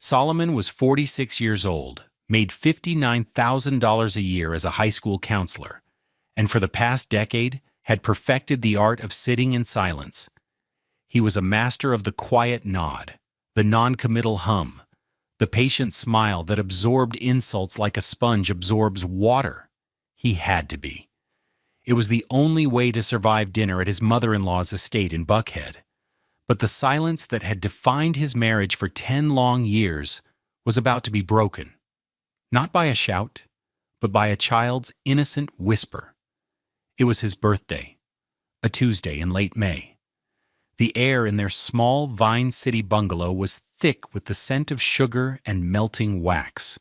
Solomon was 46 years old, made $59,000 a year as a high school counselor, and for the past decade had perfected the art of sitting in silence. He was a master of the quiet nod, the non-committal hum, the patient smile that absorbed insults like a sponge absorbs water. He had to be. It was the only way to survive dinner at his mother-in-law's estate in Buckhead. But the silence that had defined his marriage for 10 long years was about to be broken. Not by a shout, but by a child's innocent whisper. It was his birthday, a Tuesday in late May. The air in their small Vine City bungalow was thick with the scent of sugar and melting wax.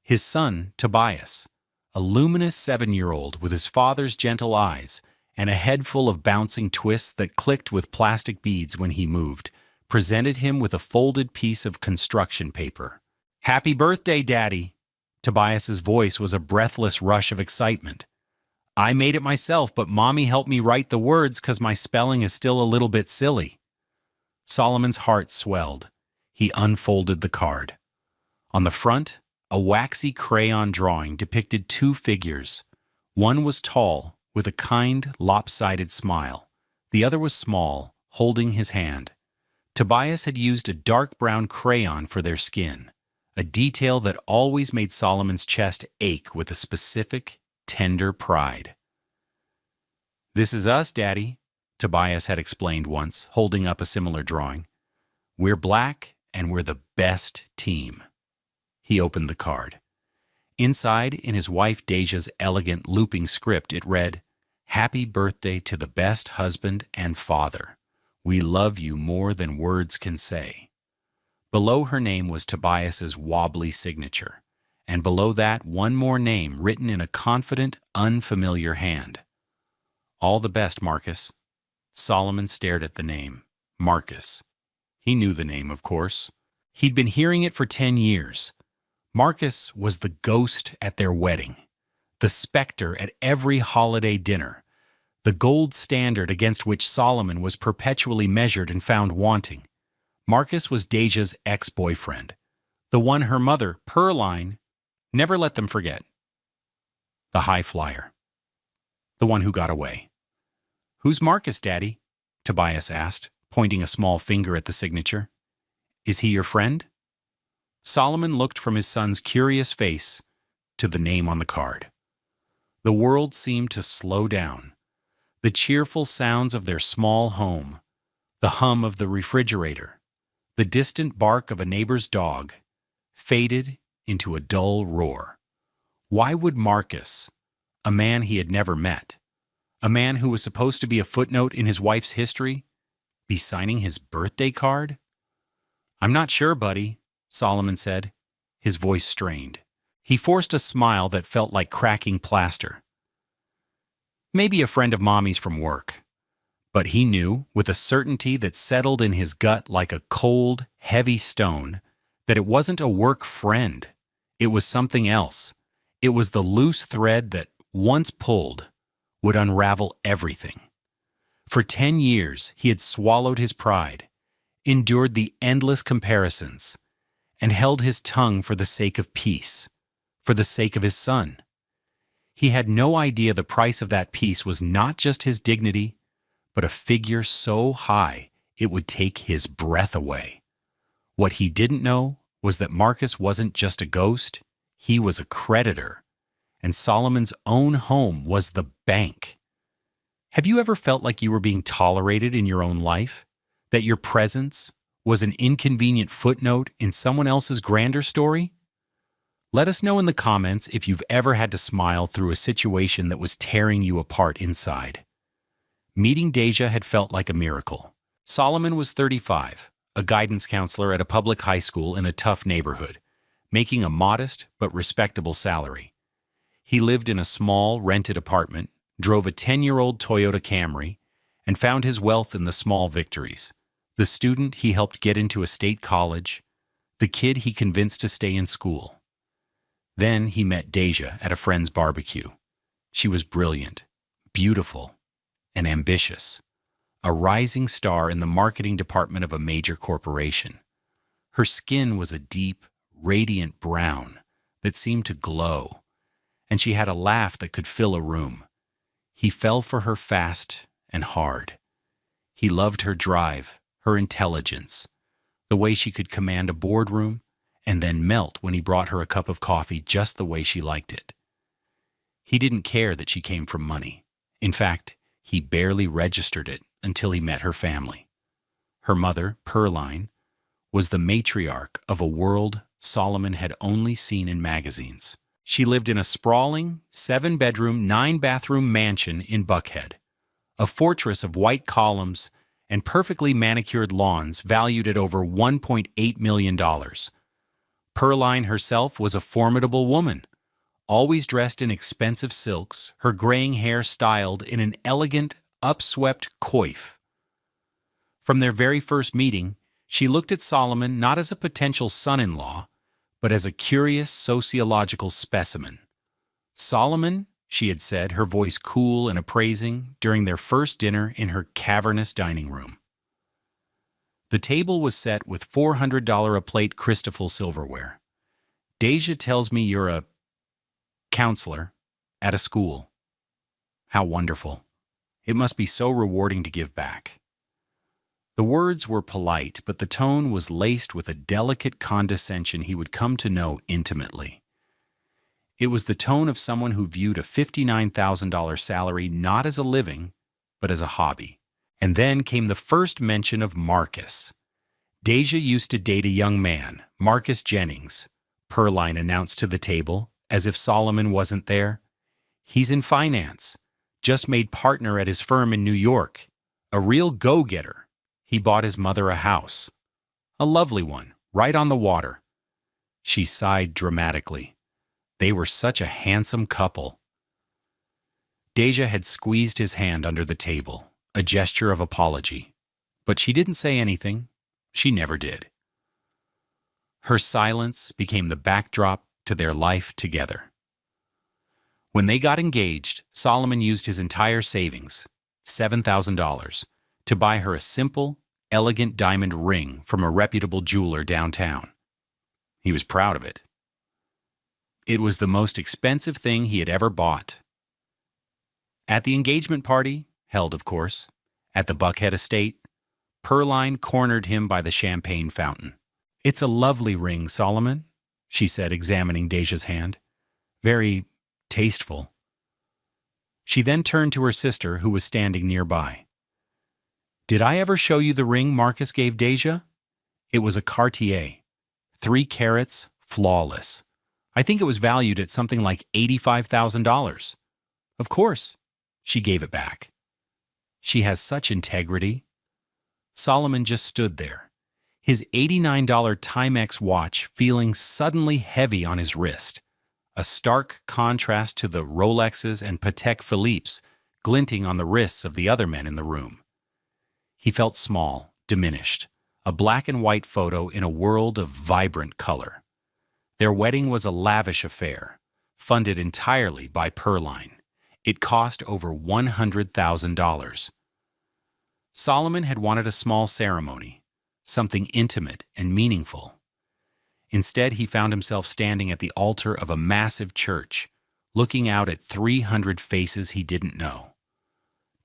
His son, Tobias, a luminous 7-year-old with his father's gentle eyes and a head full of bouncing twists that clicked with plastic beads when he moved, presented him with a folded piece of construction paper. "Happy birthday, Daddy!" Tobias's voice was a breathless rush of excitement. "I made it myself, but Mommy helped me write the words 'cause my spelling is still a little bit silly." Solomon's heart swelled. He unfolded the card. On the front, a waxy crayon drawing depicted 2 figures. One was tall, with a kind, lopsided smile. The other was small, holding his hand. Tobias had used a dark brown crayon for their skin, a detail that always made Solomon's chest ache with a specific, tender pride. "This is us, Daddy," Tobias had explained once, holding up a similar drawing. "We're black, and we're the best team." He opened the card. Inside, in his wife Deja's elegant looping script, it read, "Happy birthday to the best husband and father. We love you more than words can say." Below her name was Tobias's wobbly signature, and below that one more name written in a confident, unfamiliar hand. "All the best, Marcus." Solomon stared at the name. Marcus. He knew the name, of course. He'd been hearing it for 10 years. Marcus was the ghost at their wedding, the specter at every holiday dinner, the gold standard against which Solomon was perpetually measured and found wanting. Marcus was Deja's ex-boyfriend, the one her mother, Pearline, never let them forget. The high flyer. The one who got away. "Who's Marcus, Daddy?" Tobias asked, pointing a small finger at the signature. "Is he your friend?" Solomon looked from his son's curious face to the name on the card. The world seemed to slow down. The cheerful sounds of their small home, the hum of the refrigerator, the distant bark of a neighbor's dog, faded into a dull roar. Why would Marcus, a man he had never met, a man who was supposed to be a footnote in his wife's history, be signing his birthday card? "I'm not sure, buddy," Solomon said, his voice strained. He forced a smile that felt like cracking plaster. "Maybe a friend of Mommy's from work." But he knew, with a certainty that settled in his gut like a cold, heavy stone, that it wasn't a work friend. It was something else. It was the loose thread that, once pulled, would unravel everything. For 10 years, he had swallowed his pride, endured the endless comparisons, and held his tongue for the sake of peace, for the sake of his son. He had no idea the price of that peace was not just his dignity, but a figure so high it would take his breath away. What he didn't know was that Marcus wasn't just a ghost, he was a creditor, and Solomon's own home was the bank. Have you ever felt like you were being tolerated in your own life? That your presence was an inconvenient footnote in someone else's grander story? Let us know in the comments if you've ever had to smile through a situation that was tearing you apart inside. Meeting Deja had felt like a miracle. Solomon was 35, a guidance counselor at a public high school in a tough neighborhood, making a modest but respectable salary. He lived in a small, rented apartment, drove a 10-year-old Toyota Camry, and found his wealth in the small victories. The student he helped get into a state college, the kid he convinced to stay in school. Then he met Deja at a friend's barbecue. She was brilliant, beautiful, and ambitious, a rising star in the marketing department of a major corporation. Her skin was a deep, radiant brown that seemed to glow, and she had a laugh that could fill a room. He fell for her fast and hard. He loved her drive, her intelligence, the way she could command a boardroom and then melt when he brought her a cup of coffee just the way she liked it. He didn't care that she came from money. In fact, he barely registered it until he met her family. Her mother, Pearline, was the matriarch of a world Solomon had only seen in magazines. She lived in a sprawling, 7-bedroom, 9-bathroom mansion in Buckhead, a fortress of white columns and perfectly manicured lawns valued at over $1.8 million. Pearline herself was a formidable woman, always dressed in expensive silks, her graying hair styled in an elegant, upswept coif. From their very first meeting, she looked at Solomon not as a potential son-in-law, but as a curious sociological specimen. Solomon, she had said, her voice cool and appraising, during their first dinner in her cavernous dining room. The table was set with $400 a plate Christofle silverware. Deja tells me you're a counselor at a school. How wonderful. It must be so rewarding to give back. The words were polite, but the tone was laced with a delicate condescension he would come to know intimately. It was the tone of someone who viewed a $59,000 salary not as a living, but as a hobby. And then came the first mention of Marcus. Deja used to date a young man, Marcus Jennings, Pearline announced to the table, as if Solomon wasn't there. He's in finance, just made partner at his firm in New York. A real go-getter. He bought his mother a house. A lovely one, right on the water. She sighed dramatically. They were such a handsome couple. Deja had squeezed his hand under the table, a gesture of apology. But she didn't say anything. She never did. Her silence became the backdrop to their life together. When they got engaged, Solomon used his entire savings, $7,000, to buy her a simple, elegant diamond ring from a reputable jeweler downtown. He was proud of it. It was the most expensive thing he had ever bought. At the engagement party, held, of course, at the Buckhead estate, Pearline cornered him by the champagne fountain. "It's a lovely ring, Solomon," she said, examining Deja's hand. "Very tasteful." She then turned to her sister, who was standing nearby. "Did I ever show you the ring Marcus gave Deja? It was a Cartier, 3 carats, flawless. I think it was valued at something like $85,000. Of course, she gave it back. She has such integrity." Solomon just stood there, his $89 Timex watch feeling suddenly heavy on his wrist, a stark contrast to the Rolexes and Patek Philippe's glinting on the wrists of the other men in the room. He felt small, diminished, a black and white photo in a world of vibrant color. Their wedding was a lavish affair, funded entirely by Pearline. It cost over $100,000. Solomon had wanted a small ceremony, something intimate and meaningful. Instead, he found himself standing at the altar of a massive church, looking out at 300 faces he didn't know.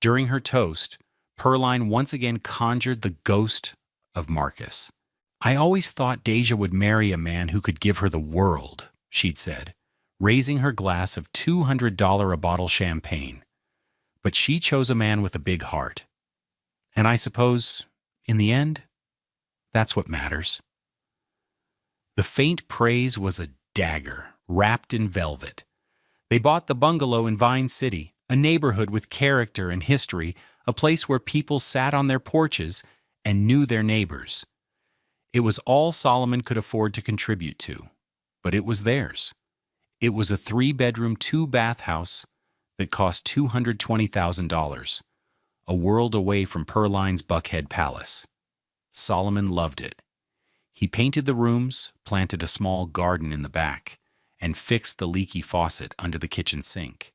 During her toast, Pearline once again conjured the ghost of Marcus. "I always thought Deja would marry a man who could give her the world," she'd said, raising her glass of $200 a bottle champagne. "But she chose a man with a big heart. And I suppose, in the end, that's what matters." The faint praise was a dagger wrapped in velvet. They bought the bungalow in Vine City, a neighborhood with character and history, a place where people sat on their porches and knew their neighbors. It was all Solomon could afford to contribute to, but it was theirs. It was a 3-bedroom, 2-bath house that cost $220,000, a world away from Pearline's Buckhead Palace. Solomon loved it. He painted the rooms, planted a small garden in the back, and fixed the leaky faucet under the kitchen sink.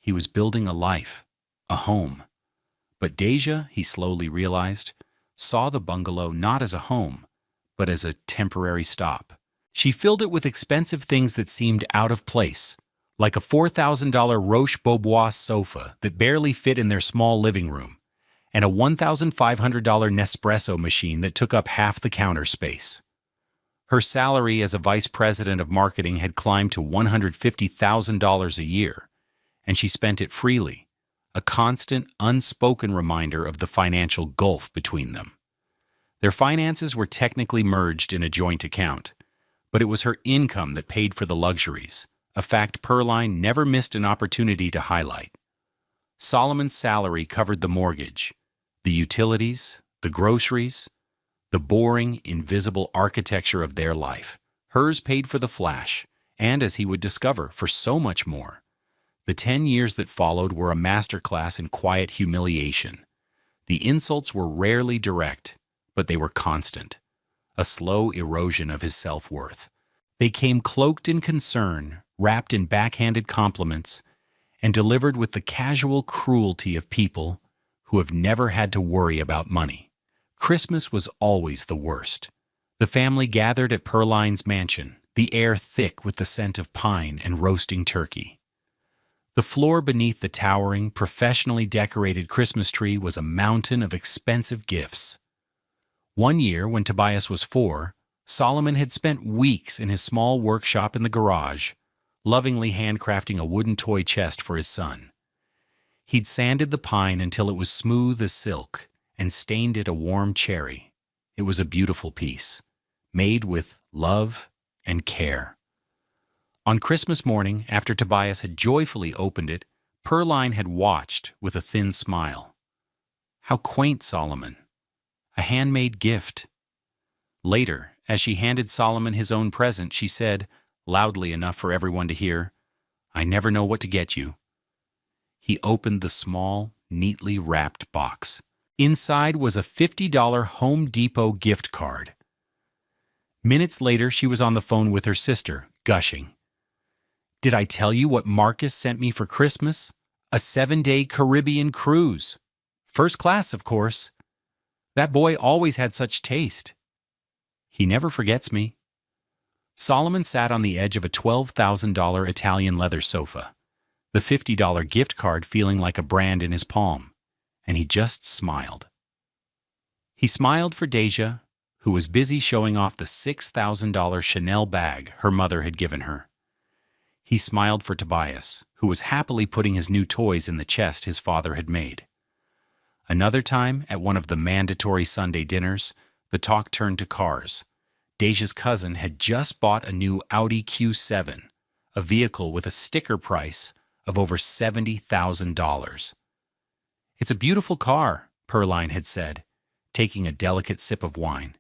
He was building a life, a home. But Deja, he slowly realized, saw the bungalow not as a home, but as a temporary stop. She filled it with expensive things that seemed out of place, like a $4,000 Roche-Beaubois sofa that barely fit in their small living room, and a $1,500 Nespresso machine that took up half the counter space. Her salary as a vice president of marketing had climbed to $150,000 a year, and she spent it freely, a constant, unspoken reminder of the financial gulf between them. Their finances were technically merged in a joint account, but it was her income that paid for the luxuries, a fact Pearline never missed an opportunity to highlight. Solomon's salary covered the mortgage, the utilities, the groceries, the boring, invisible architecture of their life. Hers paid for the flash, and, as he would discover, for so much more. The 10 years that followed were a masterclass in quiet humiliation. The insults were rarely direct, but they were constant, a slow erosion of his self-worth. They came cloaked in concern, wrapped in backhanded compliments, and delivered with the casual cruelty of people who have never had to worry about money. Christmas was always the worst. The family gathered at Pearline's mansion, the air thick with the scent of pine and roasting turkey. The floor beneath the towering, professionally decorated Christmas tree was a mountain of expensive gifts. One year, when Tobias was 4, Solomon had spent weeks in his small workshop in the garage, lovingly handcrafting a wooden toy chest for his son. He'd sanded the pine until it was smooth as silk and stained it a warm cherry. It was a beautiful piece, made with love and care. On Christmas morning, after Tobias had joyfully opened it, Pearline had watched with a thin smile. How quaint, Solomon. A handmade gift. Later, as she handed Solomon his own present, she said, loudly enough for everyone to hear, "I never know what to get you." He opened the small, neatly wrapped box. Inside was a $50 Home Depot gift card. Minutes later, she was on the phone with her sister, gushing. "Did I tell you what Marcus sent me for Christmas? A 7-day Caribbean cruise. First class, of course. That boy always had such taste. He never forgets me." Solomon sat on the edge of a $12,000 Italian leather sofa, the $50 gift card feeling like a brand in his palm, and he just smiled. He smiled for Deja, who was busy showing off the $6,000 Chanel bag her mother had given her. He smiled for Tobias, who was happily putting his new toys in the chest his father had made. Another time, at one of the mandatory Sunday dinners, the talk turned to cars. Deja's cousin had just bought a new Audi Q7, a vehicle with a sticker price of over $70,000. "It's a beautiful car," Pearline had said, taking a delicate sip of wine.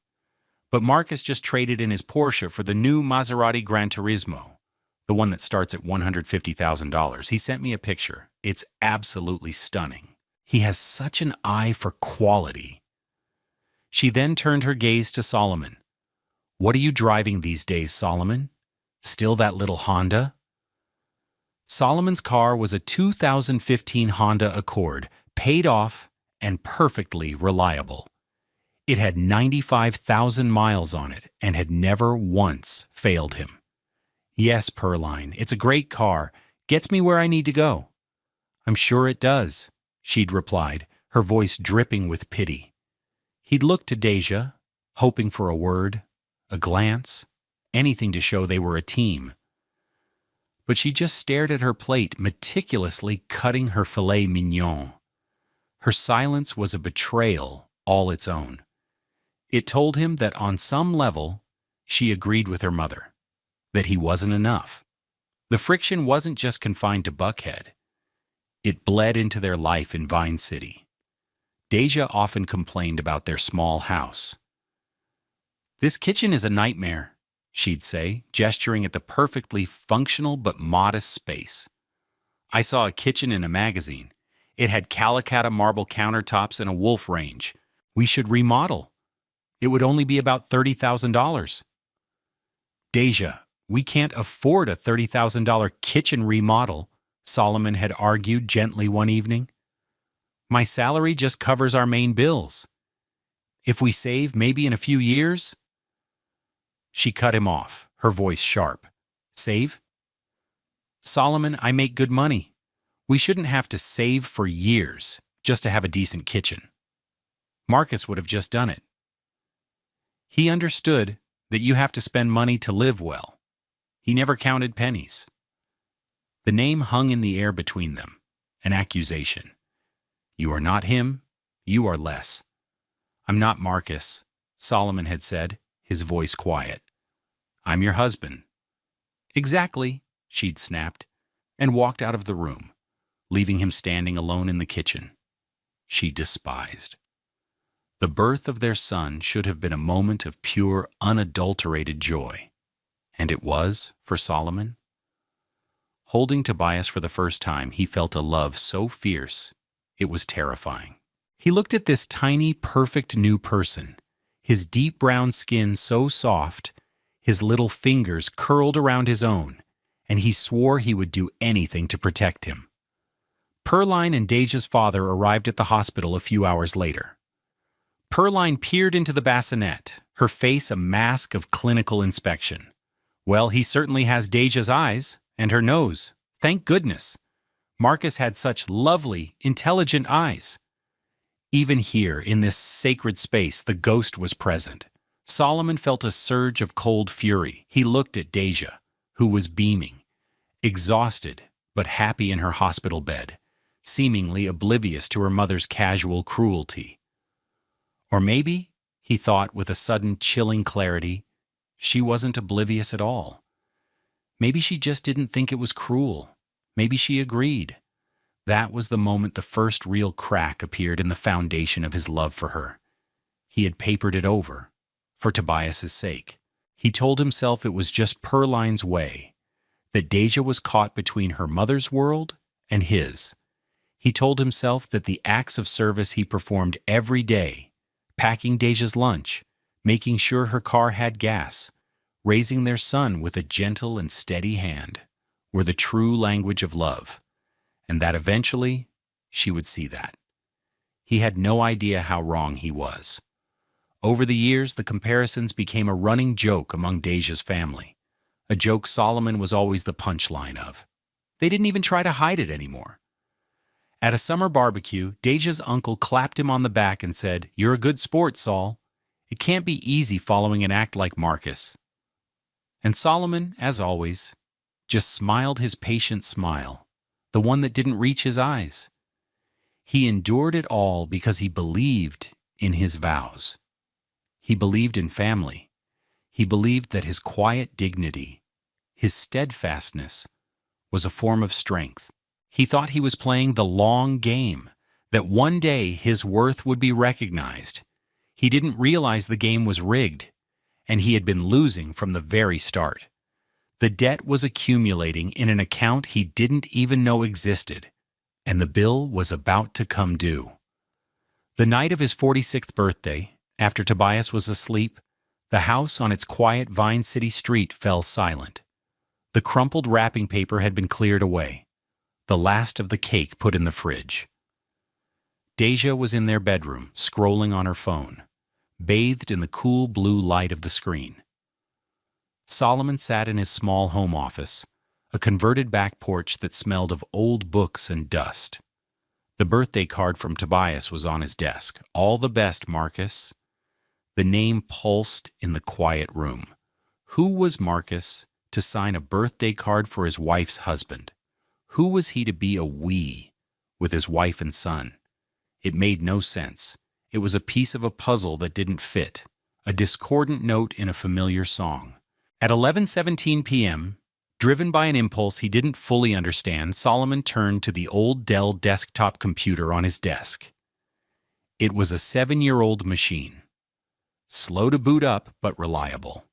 "But Marcus just traded in his Porsche for the new Maserati Gran Turismo, the one that starts at $150,000. He sent me a picture. It's absolutely stunning. He has such an eye for quality." She then turned her gaze to Solomon. "What are you driving these days, Solomon? Still that little Honda?" Solomon's car was a 2015 Honda Accord, paid off and perfectly reliable. It had 95,000 miles on it and had never once failed him. "Yes, Pearline, it's a great car. Gets me where I need to go." "I'm sure it does," she'd replied, her voice dripping with pity. He'd looked to Deja, hoping for a word, a glance, anything to show they were a team. But she just stared at her plate, meticulously cutting her filet mignon. Her silence was a betrayal all its own. It told him that on some level, she agreed with her mother, that he wasn't enough. The friction wasn't just confined to Buckhead. It bled into their life in Vine City. Deja often complained about their small house. "This kitchen is a nightmare," she'd say, gesturing at the perfectly functional but modest space. "I saw a kitchen in a magazine. It had Calacatta marble countertops and a wolf range. We should remodel. It would only be about $30,000. "Deja, we can't afford a $30,000 kitchen remodel," Solomon had argued gently one evening. "My salary just covers our main bills. If we save, maybe in a few years." She cut him off, her voice sharp. Save? Solomon, I make good money. We shouldn't have to save for years just to have a decent kitchen. Marcus would have just done it. He understood that you have to spend money to live well. He never counted pennies. The name hung in the air between them, an accusation. You are not him, you are less. I'm not Marcus, Solomon had said, his voice quiet. I'm your husband. Exactly, she'd snapped, and walked out of the room, leaving him standing alone in the kitchen. She despised. The birth of their son should have been a moment of pure, unadulterated joy. And it was for Solomon. Holding Tobias for the first time, he felt a love so fierce, it was terrifying. He looked at this tiny, perfect new person, his deep brown skin so soft, his little fingers curled around his own, and he swore he would do anything to protect him. Pearline and Deja's father arrived at the hospital a few hours later. Pearline peered into the bassinet, her face a mask of clinical inspection. Well, he certainly has Deja's eyes, and her nose. Thank goodness. Marcus had such lovely, intelligent eyes. Even here, in this sacred space, the ghost was present. Solomon felt a surge of cold fury. He looked at Deja, who was beaming, exhausted but happy in her hospital bed, seemingly oblivious to her mother's casual cruelty. Or maybe, he thought with a sudden chilling clarity, she wasn't oblivious at all. Maybe she just didn't think it was cruel. Maybe she agreed. That was the moment the first real crack appeared in the foundation of his love for her. He had papered it over, for Tobias's sake. He told himself it was just Pearline's way, that Deja was caught between her mother's world and his. He told himself that the acts of service he performed every day, packing Deja's lunch, making sure her car had gas, raising their son with a gentle and steady hand, were the true language of love, and that eventually she would see that. He had no idea how wrong he was. Over the years, the comparisons became a running joke among Deja's family, a joke Solomon was always the punchline of. They didn't even try to hide it anymore. At a summer barbecue, Deja's uncle clapped him on the back and said, "You're a good sport, Saul. It can't be easy following an act like Marcus." And Solomon, as always, just smiled his patient smile, the one that didn't reach his eyes. He endured it all because he believed in his vows. He believed in family. He believed that his quiet dignity, his steadfastness, was a form of strength. He thought he was playing the long game, that one day his worth would be recognized. He didn't realize the game was rigged, and he had been losing from the very start. The debt was accumulating in an account he didn't even know existed, and the bill was about to come due. The night of his 46th birthday, after Tobias was asleep, the house on its quiet Vine City street fell silent. The crumpled wrapping paper had been cleared away, the last of the cake put in the fridge. Deja was in their bedroom, scrolling on her phone, bathed in the cool blue light of the screen. Solomon sat in his small home office, a converted back porch that smelled of old books and dust. The birthday card from Tobias was on his desk. "All the best, Marcus." The name pulsed in the quiet room. Who was Marcus to sign a birthday card for his wife's husband? Who was he to be a "we" with his wife and son? It made no sense. It was a piece of a puzzle that didn't fit, a discordant note in a familiar song. At 11:17 p.m., driven by an impulse he didn't fully understand, Solomon turned to the old Dell desktop computer on his desk. It was a 7-year-old machine. Slow to boot up, but reliable.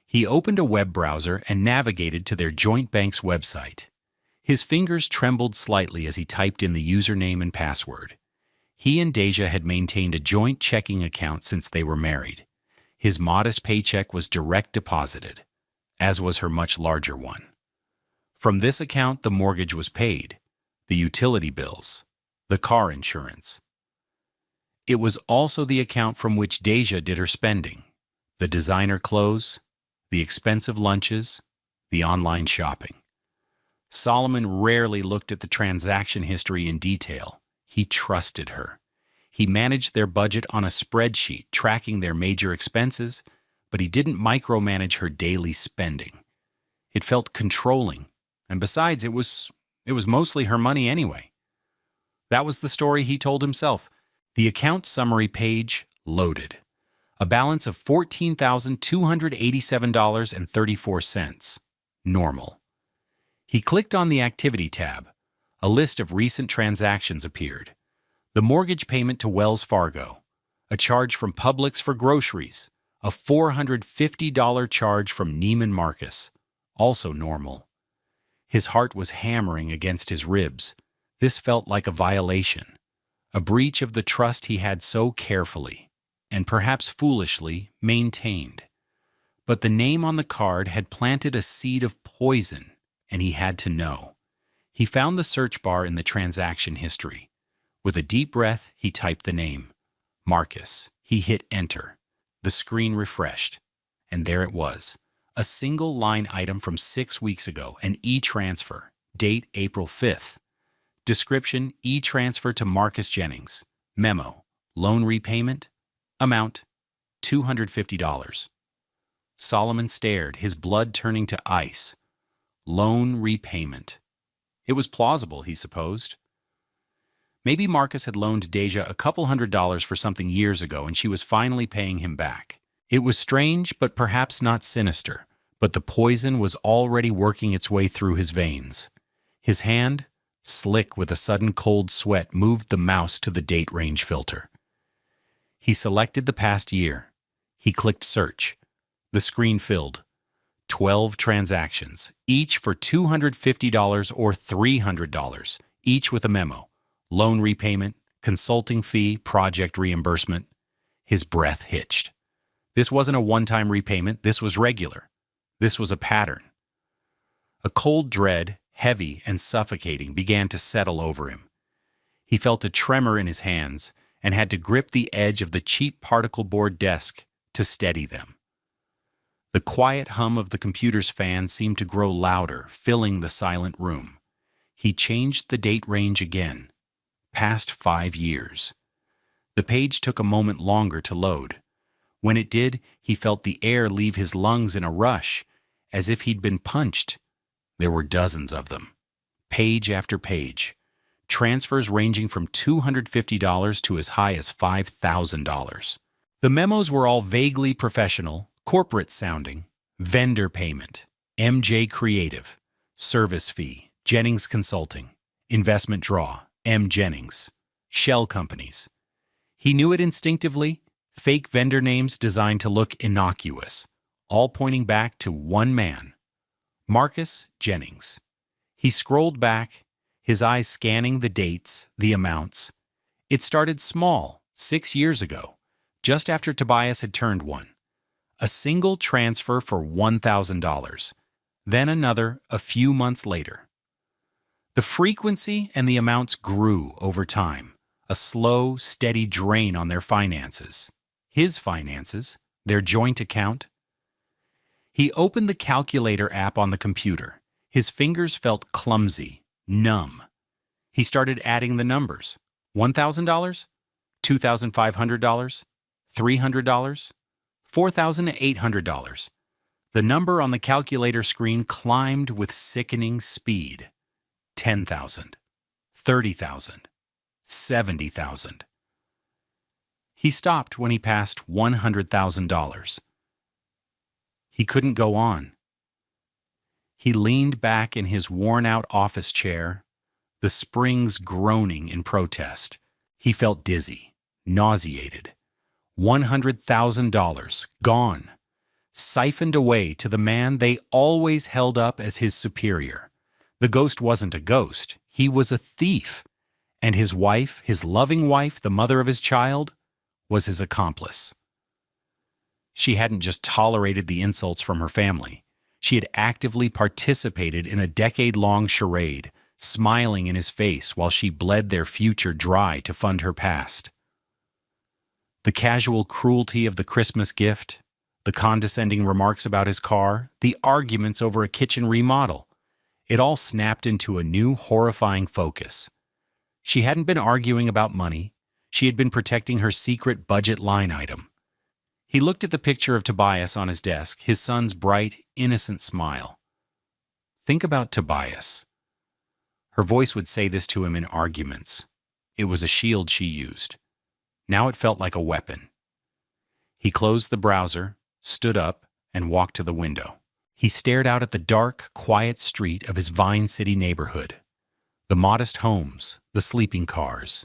He opened a web browser and navigated to their joint bank's website. His fingers trembled slightly as he typed in the username and password. He and Deja had maintained a joint checking account since they were married. His modest paycheck was direct deposited, as was her much larger one. From this account, the mortgage was paid, the utility bills, the car insurance. It was also the account from which Deja did her spending, The designer clothes, the expensive lunches, the online shopping. Solomon rarely looked at the transaction history in detail. He trusted her. He managed their budget on a spreadsheet, tracking their major expenses, but he didn't micromanage her daily spending. It felt controlling, and besides, it was mostly her money anyway. That was the story he told himself. The account summary page loaded. A balance of $14,287.34. Normal. He clicked on the Activity tab. A list of recent transactions appeared. The mortgage payment to Wells Fargo, a charge from Publix for groceries, a $450 charge from Neiman Marcus, also normal. His heart was hammering against his ribs. This felt like a violation, a breach of the trust he had so carefully, and perhaps foolishly, maintained. But the name on the card had planted a seed of poison, and he had to know. He found the search bar in the transaction history. With a deep breath, he typed the name. Marcus. He hit enter. The screen refreshed, and there it was. A single line item from 6 weeks ago, an e-transfer, date April 5th. Description, e-transfer to Marcus Jennings. Memo, loan repayment, amount, $250. Solomon stared, his blood turning to ice. Loan repayment. It was plausible, he supposed. Maybe Marcus had loaned Deja a couple $100s for something years ago and she was finally paying him back. It was strange, but perhaps not sinister, but the poison was already working its way through his veins. His hand, slick with a sudden cold sweat, moved the mouse to the date range filter. He selected the past year. He clicked search. The screen filled. 12 transactions, each for $250 or $300, each with a memo. Loan repayment, consulting fee, project reimbursement. His breath hitched. This wasn't a one-time repayment, this was regular. This was a pattern. A cold dread, heavy and suffocating, began to settle over him. He felt a tremor in his hands and had to grip the edge of the cheap particle board desk to steady them. The quiet hum of the computer's fan seemed to grow louder, filling the silent room. He changed the date range again. Past 5 years. The page took a moment longer to load. When it did, he felt the air leave his lungs in a rush, as if he'd been punched. There were dozens of them. Page after page. Transfers ranging from $250 to as high as $5,000. The memos were all vaguely professional, corporate-sounding. Vendor payment, MJ Creative, service fee, Jennings Consulting, investment draw, M. Jennings, shell companies. He knew it instinctively, fake vendor names designed to look innocuous, all pointing back to one man, Marcus Jennings. He scrolled back, his eyes scanning the dates, the amounts. It started small, 6 years ago, just after Tobias had turned 1. A single transfer for $1,000, then another a few months later. The frequency and the amounts grew over time, a slow, steady drain on their finances. His finances, their joint account. He opened the calculator app on the computer. His fingers felt clumsy, numb. He started adding the numbers. $1,000? $2,500? $300? $4,800. The number on the calculator screen climbed with sickening speed. 10,000, 30,000, 70,000. He stopped when he passed $100,000. He couldn't go on. He leaned back in his worn-out office chair, the springs groaning in protest. He felt dizzy, nauseated. $100,000 gone, siphoned away to the man they always held up as his superior. The ghost wasn't a ghost, he was a thief. And his wife, his loving wife, the mother of his child, was his accomplice. She hadn't just tolerated the insults from her family. She had actively participated in a decade-long charade, smiling in his face while she bled their future dry to fund her past. The casual cruelty of the Christmas gift, The condescending remarks about his car, the arguments over a kitchen remodel. It all snapped into a new, horrifying focus. She hadn't been arguing about money. She had been protecting her secret budget line item. He looked at the picture of Tobias on his desk, his son's bright, innocent smile. Think about Tobias. Her voice would say this to him in arguments. It was a shield she used. Now it felt like a weapon. He closed the browser, stood up, and walked to the window. He stared out at the dark, quiet street of his Vine City neighborhood. The modest homes, the sleeping cars,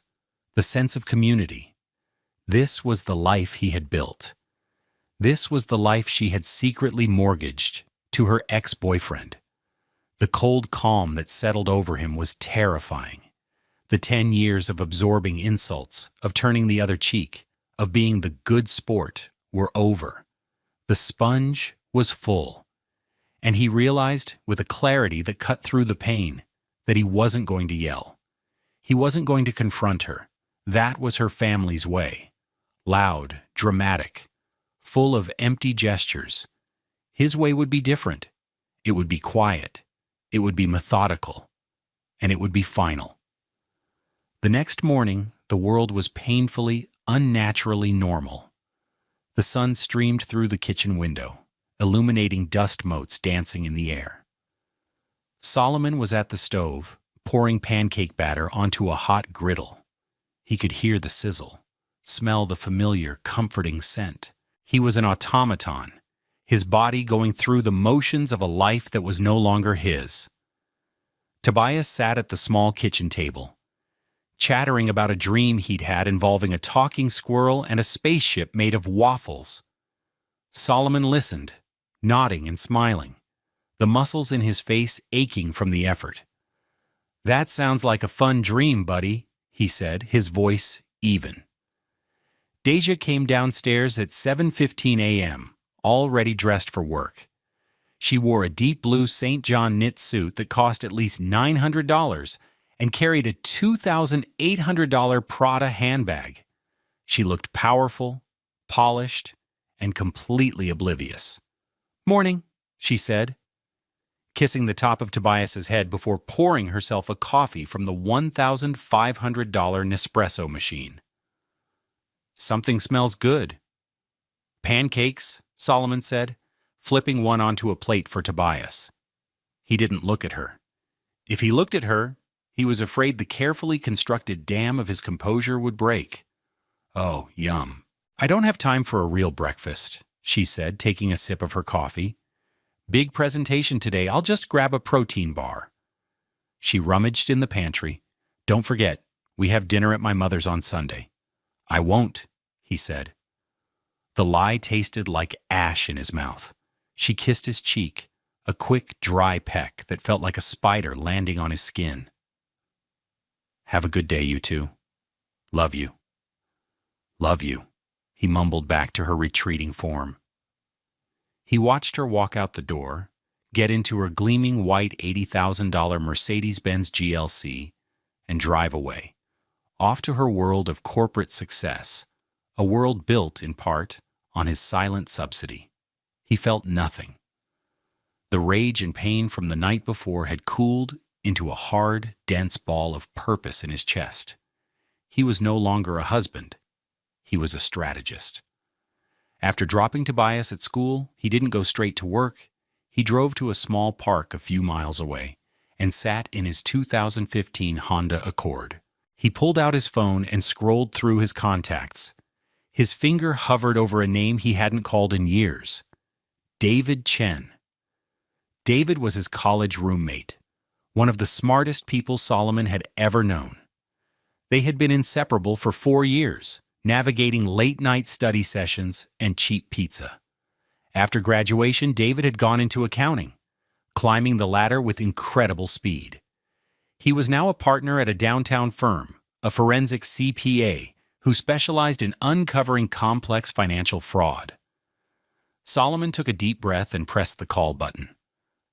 the sense of community. This was the life he had built. This was the life she had secretly mortgaged to her ex-boyfriend. The cold calm that settled over him was terrifying. The 10 years of absorbing insults, of turning the other cheek, of being the good sport were over. The sponge was full. And he realized, with a clarity that cut through the pain, that he wasn't going to yell. He wasn't going to confront her. That was her family's way. Loud, dramatic, full of empty gestures. His way would be different. It would be quiet. It would be methodical. And it would be final. The next morning, the world was painfully, unnaturally normal. The sun streamed through the kitchen window, illuminating dust motes dancing in the air. Solomon was at the stove, pouring pancake batter onto a hot griddle. He could hear the sizzle, smell the familiar, comforting scent. He was an automaton, his body going through the motions of a life that was no longer his. Tobias sat at the small kitchen table, chattering about a dream he'd had involving a talking squirrel and a spaceship made of waffles. Solomon listened, nodding and smiling, the muscles in his face aching from the effort. "That sounds like a fun dream, buddy," he said, his voice even. Deja came downstairs at 7:15 a.m., already dressed for work. She wore a deep blue St. John knit suit that cost at least $900 and carried a $2,800 Prada handbag. She looked powerful, polished, and completely oblivious. "Morning," she said, kissing the top of Tobias's head before pouring herself a coffee from the $1,500 Nespresso machine. "Something smells good." "Pancakes," Solomon said, flipping one onto a plate for Tobias. He didn't look at her. If he looked at her, he was afraid the carefully constructed dam of his composure would break. "Oh, yum. I don't have time for a real breakfast," she said, taking a sip of her coffee. "Big presentation today. I'll just grab a protein bar." She rummaged in the pantry. "Don't forget, we have dinner at my mother's on Sunday." "I won't," he said. The lie tasted like ash in his mouth. She kissed his cheek, a quick, dry peck that felt like a spider landing on his skin. "Have a good day, you two. Love you." "Love you," he mumbled back to her retreating form. He watched her walk out the door, get into her gleaming white $80,000 Mercedes-Benz GLC, and drive away, off to her world of corporate success, a world built, in part, on his silent subsidy. He felt nothing. The rage and pain from the night before had cooled into a hard, dense ball of purpose in his chest. He was no longer a husband. He was a strategist. After dropping Tobias at school, he didn't go straight to work. He drove to a small park a few miles away and sat in his 2015 Honda Accord. He pulled out his phone and scrolled through his contacts. His finger hovered over a name he hadn't called in years. David Chen. David was his college roommate, one of the smartest people Solomon had ever known. They had been inseparable for 4 years, navigating late-night study sessions and cheap pizza. After graduation, David had gone into accounting, climbing the ladder with incredible speed. He was now a partner at a downtown firm, a forensic CPA, who specialized in uncovering complex financial fraud. Solomon took a deep breath and pressed the call button.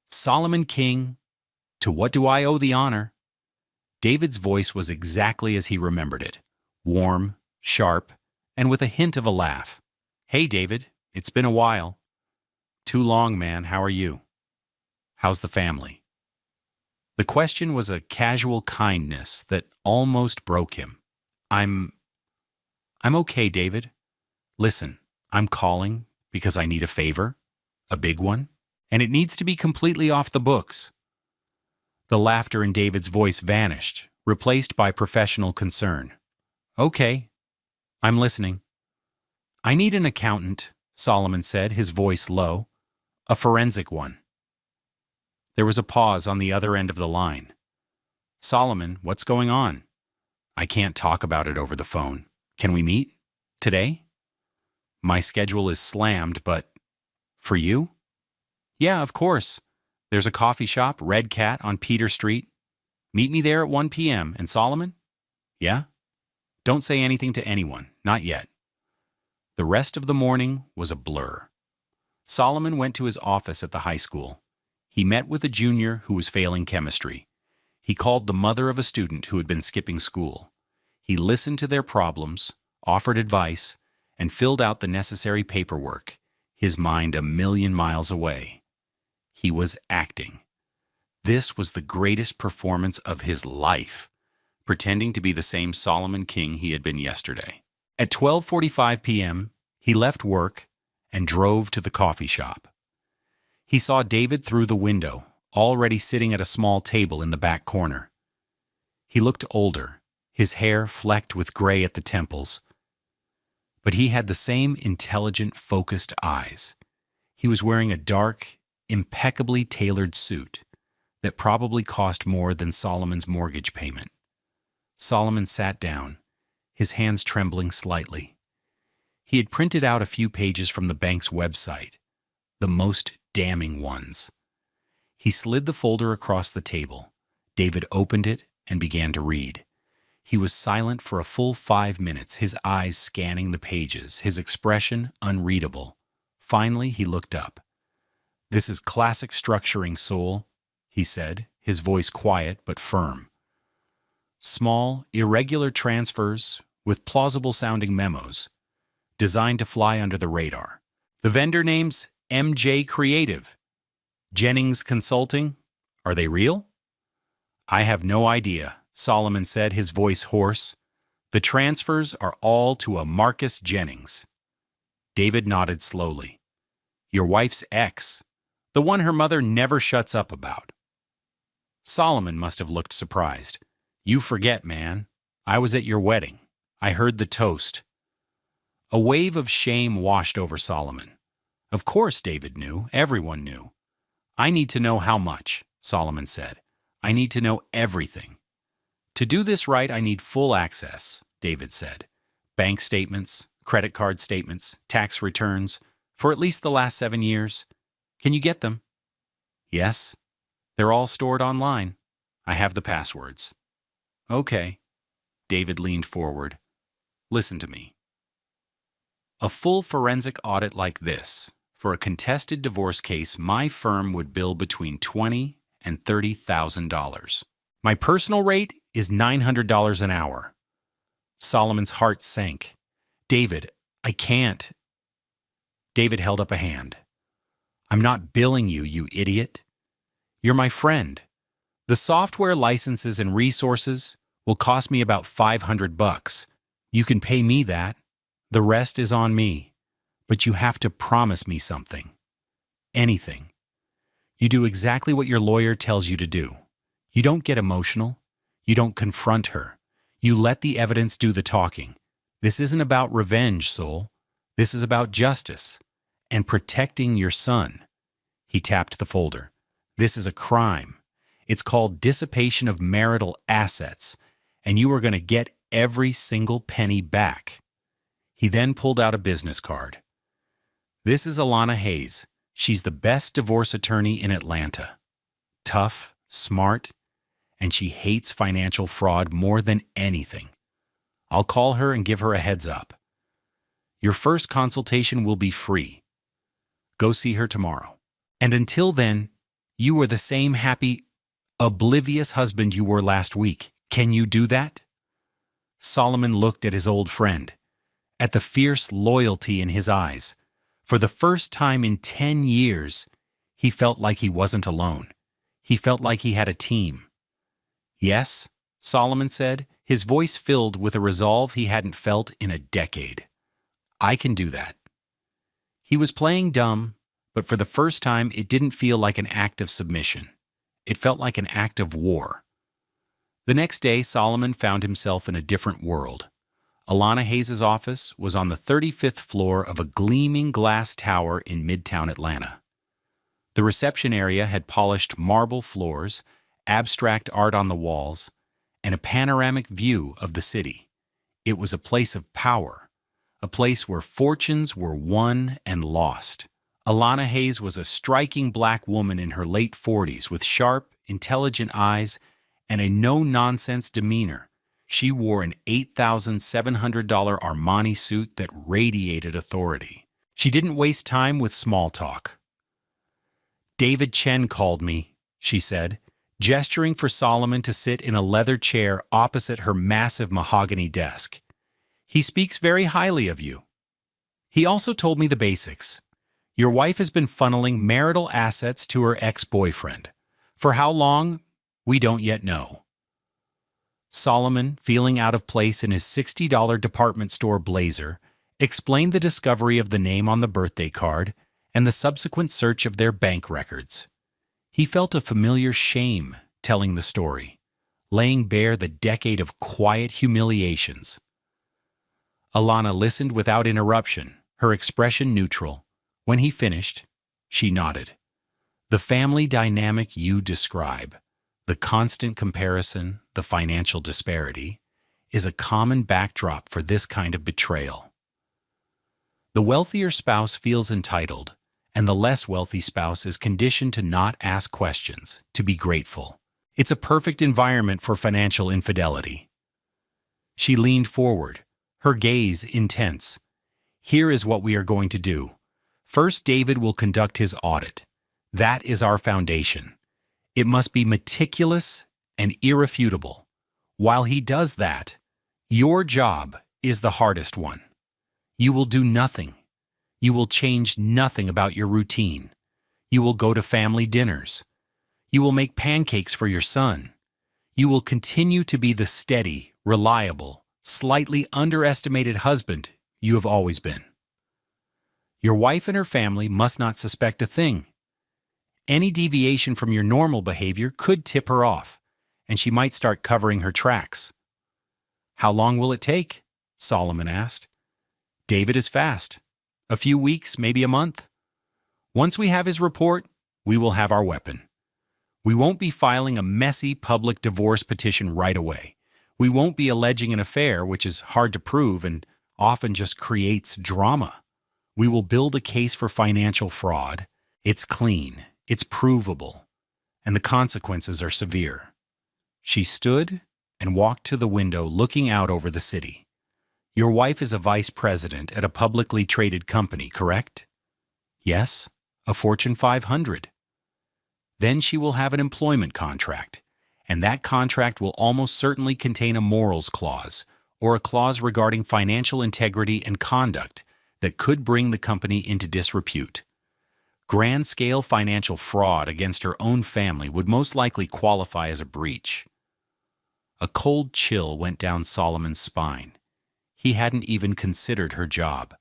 "Solomon King, to what do I owe the honor?" David's voice was exactly as he remembered it, warm, sharp, and with a hint of a laugh. "Hey, David, It's been a while. Too long, man. How are you? How's the family? The question was a casual kindness that almost broke him. I'm... I'm okay, David. Listen, I'm calling because I need a favor. A big one. And it needs to be completely off the books. The laughter in David's voice vanished, replaced by professional concern. Okay, I'm listening. I need an accountant, Solomon said, his voice low. A forensic one. There was a pause on the other end of the line. Solomon, what's going on? I can't talk about it over the phone. Can we meet? Today? My schedule is slammed, but... For you? Yeah, of course. There's a coffee shop, Red Cat, on Peter Street. Meet me there at 1 p.m. And Solomon? Yeah? Don't say anything to anyone. Not yet. The rest of the morning was a blur. Solomon went to his office at the high school. He met with a junior who was failing chemistry. He called the mother of a student who had been skipping school. He listened to their problems, offered advice, and filled out the necessary paperwork, his mind a million miles away. He was acting. This was the greatest performance of his life, pretending to be the same Solomon King he had been yesterday. At 12:45 p.m., he left work and drove to the coffee shop. He saw David through the window, already sitting at a small table in the back corner. He looked older, his hair flecked with gray at the temples. But he had the same intelligent, focused eyes. He was wearing a dark, impeccably tailored suit that probably cost more than Solomon's mortgage payment. Solomon sat down, his hands trembling slightly. He had printed out a few pages from the bank's website, the most damning ones. He slid the folder across the table. David opened it and began to read. He was silent for a full 5 minutes, his eyes scanning the pages, his expression unreadable. Finally, he looked up. "This is classic structuring, Soul," he said, his voice quiet but firm. Small, irregular transfers with plausible-sounding memos, designed to fly under the radar. The vendor names MJ Creative. Jennings Consulting. Are they real? I have no idea, Solomon said, his voice hoarse. The transfers are all to a Marcus Jennings. David nodded slowly. Your wife's ex, the one her mother never shuts up about. Solomon must have looked surprised. You forget, man. I was at your wedding. I heard the toast. A wave of shame washed over Solomon. Of course David knew. Everyone knew. I need to know how much, Solomon said. I need to know everything. To do this right, I need full access, David said. Bank statements, credit card statements, tax returns, for at least the last 7 years. Can you get them? Yes. They're all stored online. I have the passwords. Okay. David leaned forward. Listen to me. A full forensic audit like this, for a contested divorce case, my firm would bill between $20,000 and $30,000. My personal rate is $900 an hour. Solomon's heart sank. David, I can't. David held up a hand. I'm not billing you, you idiot. You're my friend. The software licenses and resources will cost me about $500. You can pay me that. The rest is on me. But you have to promise me something. Anything. You do exactly what your lawyer tells you to do. You don't get emotional. You don't confront her. You let the evidence do the talking. This isn't about revenge, Soul. This is about justice and protecting your son. He tapped the folder. This is a crime. It's called dissipation of marital assets, and you are going to get every single penny back. He then pulled out a business card. This is Alana Hayes. She's the best divorce attorney in Atlanta. Tough, smart, and she hates financial fraud more than anything. I'll call her and give her a heads up. Your first consultation will be free. Go see her tomorrow. And until then, you are the same happy, oblivious husband you were last week. Can you do that? Solomon looked at his old friend, at the fierce loyalty in his eyes, For the first time in 10 years, he felt like he wasn't alone. He felt like he had a team. "Yes," Solomon said, his voice filled with a resolve he hadn't felt in a decade. "I can do that." He was playing dumb, but for the first time it didn't feel like an act of submission. It felt like an act of war. The next day, Solomon found himself in a different world. Alana Hayes' office was on the 35th floor of a gleaming glass tower in Midtown Atlanta. The reception area had polished marble floors, abstract art on the walls, and a panoramic view of the city. It was a place of power, a place where fortunes were won and lost. Alana Hayes was a striking black woman in her late 40s with sharp, intelligent eyes and a no-nonsense demeanor. She wore an $8,700 Armani suit that radiated authority. She didn't waste time with small talk. "David Chen called me," she said, gesturing for Solomon to sit in a leather chair opposite her massive mahogany desk. "He speaks very highly of you. He also told me the basics. Your wife has been funneling marital assets to her ex-boyfriend. For how long? We don't yet know." Solomon, feeling out of place in his $60 department store blazer, explained the discovery of the name on the birthday card and the subsequent search of their bank records. He felt a familiar shame telling the story, laying bare the decade of quiet humiliations. Alana listened without interruption, her expression neutral. When he finished, she nodded. "The family dynamic you describe, the constant comparison, the financial disparity, is a common backdrop for this kind of betrayal. The wealthier spouse feels entitled, and the less wealthy spouse is conditioned to not ask questions, to be grateful. It's a perfect environment for financial infidelity." She leaned forward, her gaze intense. "Here is what we are going to do. First, David will conduct his audit. That is our foundation. It must be meticulous and irrefutable. While he does that, your job is the hardest one. You will do nothing. You will change nothing about your routine. You will go to family dinners. You will make pancakes for your son. You will continue to be the steady, reliable, slightly underestimated husband you have always been. Your wife and her family must not suspect a thing. Any deviation from your normal behavior could tip her off, and she might start covering her tracks." "How long will it take?" Solomon asked. "David is fast. A few weeks, maybe a month. Once we have his report, we will have our weapon. We won't be filing a messy public divorce petition right away. We won't be alleging an affair, which is hard to prove and often just creates drama. We will build a case for financial fraud. It's clean, it's provable, and the consequences are severe." She stood and walked to the window looking out over the city. "Your wife is a vice president at a publicly traded company, correct?" "Yes, a Fortune 500. Then she will have an employment contract, and that contract will almost certainly contain a morals clause or a clause regarding financial integrity and conduct that could bring the company into disrepute. Grand-scale financial fraud against her own family would most likely qualify as a breach." A cold chill went down Solomon's spine. He hadn't even considered her job.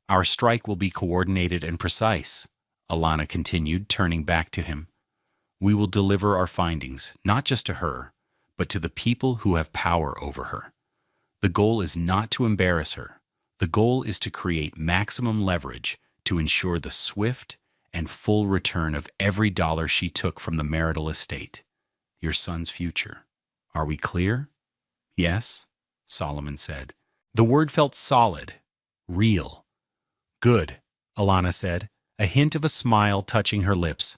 "Our strike will be coordinated and precise," Alana continued, turning back to him. "We will deliver our findings, not just to her, but to the people who have power over her. The goal is not to embarrass her. The goal is to create maximum leverage to ensure the swift and full return of every dollar she took from the marital estate. Your son's future. Are we clear?" "Yes," Solomon said. The word felt solid, real. "Good," Alana said, a hint of a smile touching her lips.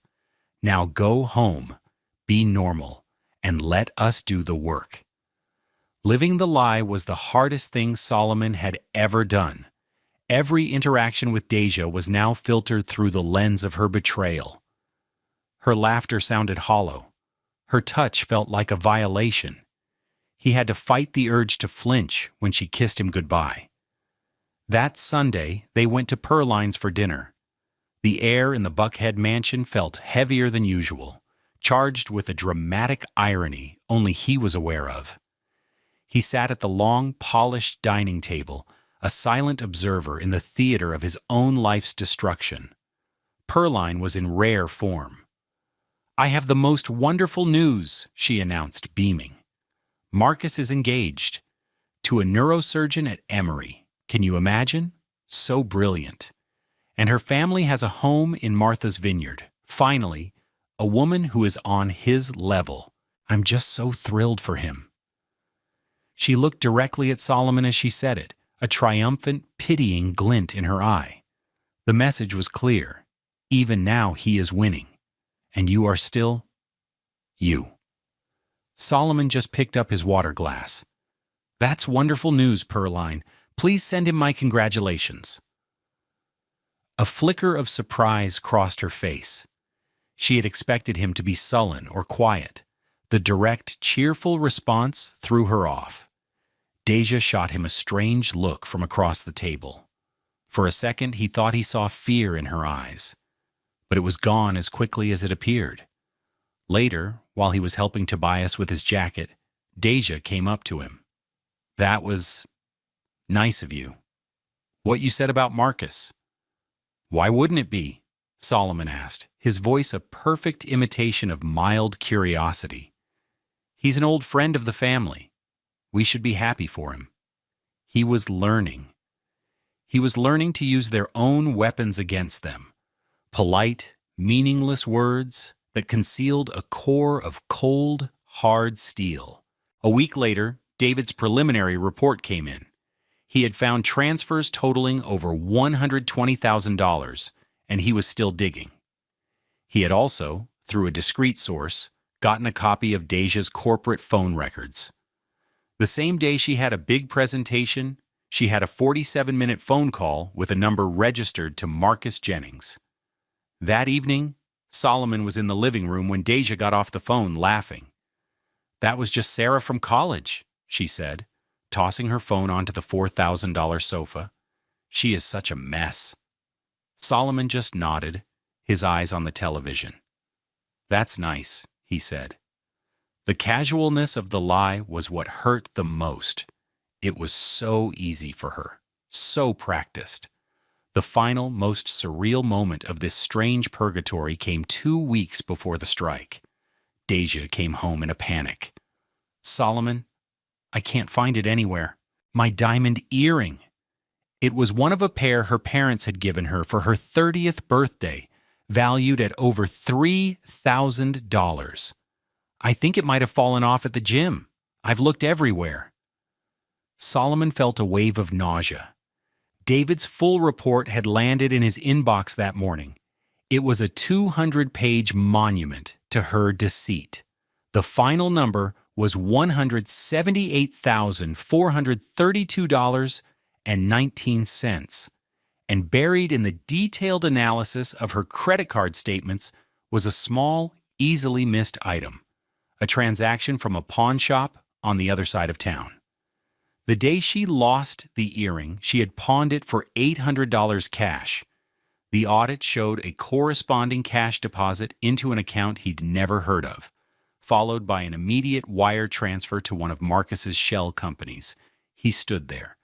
"Now go home, be normal, and let us do the work." Living the lie was the hardest thing Solomon had ever done. Every interaction with Deja was now filtered through the lens of her betrayal. Her laughter sounded hollow. Her touch felt like a violation. He had to fight the urge to flinch when she kissed him goodbye. That Sunday, they went to Perline's for dinner. The air in the Buckhead mansion felt heavier than usual, charged with a dramatic irony only he was aware of. He sat at the long, polished dining table, a silent observer in the theater of his own life's destruction. Perline was in rare form. "I have the most wonderful news," she announced, beaming. "Marcus is engaged. To a neurosurgeon at Emory. Can you imagine? So brilliant. And her family has a home in Martha's Vineyard. Finally, a woman who is on his level. I'm just so thrilled for him." She looked directly at Solomon as she said it, a triumphant, pitying glint in her eye. The message was clear. Even now he is winning. And you are still you. Solomon just picked up his water glass. "That's wonderful news, Perline. Please send him my congratulations." A flicker of surprise crossed her face. She had expected him to be sullen or quiet. The direct, cheerful response threw her off. Deja shot him a strange look from across the table. For a second, he thought he saw fear in her eyes. But it was gone as quickly as it appeared. Later, while he was helping Tobias with his jacket, Deja came up to him. "That was nice of you. What you said about Marcus." "Why wouldn't it be?" Solomon asked, his voice a perfect imitation of mild curiosity. "He's an old friend of the family. We should be happy for him." He was learning. He was learning to use their own weapons against them. Polite, meaningless words that concealed a core of cold, hard steel. A week later, David's preliminary report came in. He had found transfers totaling over $120,000, and he was still digging. He had also, through a discreet source, gotten a copy of Deja's corporate phone records. The same day she had a big presentation, she had a 47-minute phone call with a number registered to Marcus Jennings. That evening, Solomon was in the living room when Deja got off the phone laughing. "That was just Sarah from college," she said, tossing her phone onto the $4,000 sofa. "She is such a mess." Solomon just nodded, his eyes on the television. "That's nice," he said. The casualness of the lie was what hurt the most. It was so easy for her, so practiced. The final, most surreal moment of this strange purgatory came 2 weeks before the strike. Deja came home in a panic. "Solomon, I can't find it anywhere. My diamond earring." It was one of a pair her parents had given her for her 30th birthday, valued at over $3,000. "I think it might have fallen off at the gym. I've looked everywhere." Solomon felt a wave of nausea. David's full report had landed in his inbox that morning. It was a 200-page monument to her deceit. The final number was $178,432.19, and buried in the detailed analysis of her credit card statements was a small, easily missed item, a transaction from a pawn shop on the other side of town. The day she lost the earring, she had pawned it for $800 cash. The audit showed a corresponding cash deposit into an account he'd never heard of, followed by an immediate wire transfer to one of Marcus's shell companies. He stood there,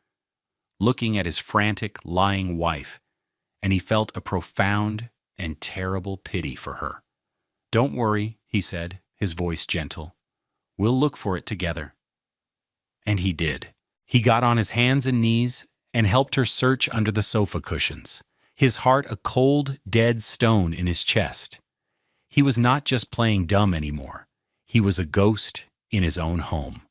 looking at his frantic, lying wife, and he felt a profound and terrible pity for her. "Don't worry," he said, his voice gentle. "We'll look for it together." And he did. He got on his hands and knees and helped her search under the sofa cushions, his heart a cold, dead stone in his chest. He was not just playing dumb anymore. He was a ghost in his own home,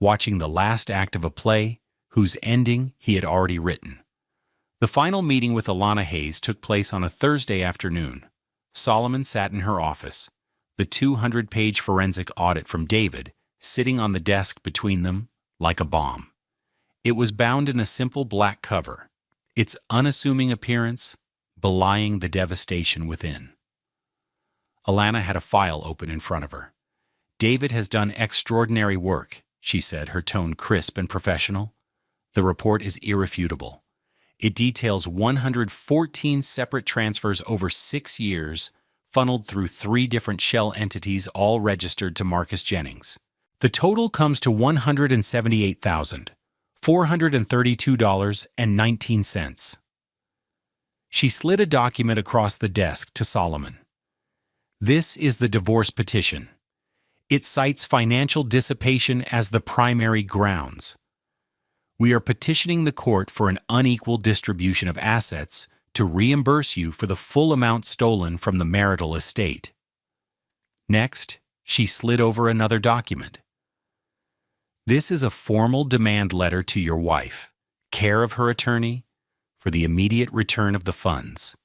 watching the last act of a play whose ending he had already written. The final meeting with Alana Hayes took place on a Thursday afternoon. Solomon sat in her office, the 200-page forensic audit from David sitting on the desk between them like a bomb. It was bound in a simple black cover, its unassuming appearance belying the devastation within. Alana had a file open in front of her. "David has done extraordinary work," she said, her tone crisp and professional. "The report is irrefutable. It details 114 separate transfers over 6 years, funneled through 3 different shell entities all registered to Marcus Jennings. The total comes to $178,432.19. She slid a document across the desk to Solomon. This is the divorce petition. It cites financial dissipation as the primary grounds. We are petitioning the court for an unequal distribution of assets to reimburse you for the full amount stolen from the marital estate. Next, she slid over another document. This is a formal demand letter to your wife, care of her attorney, for the immediate return of the funds.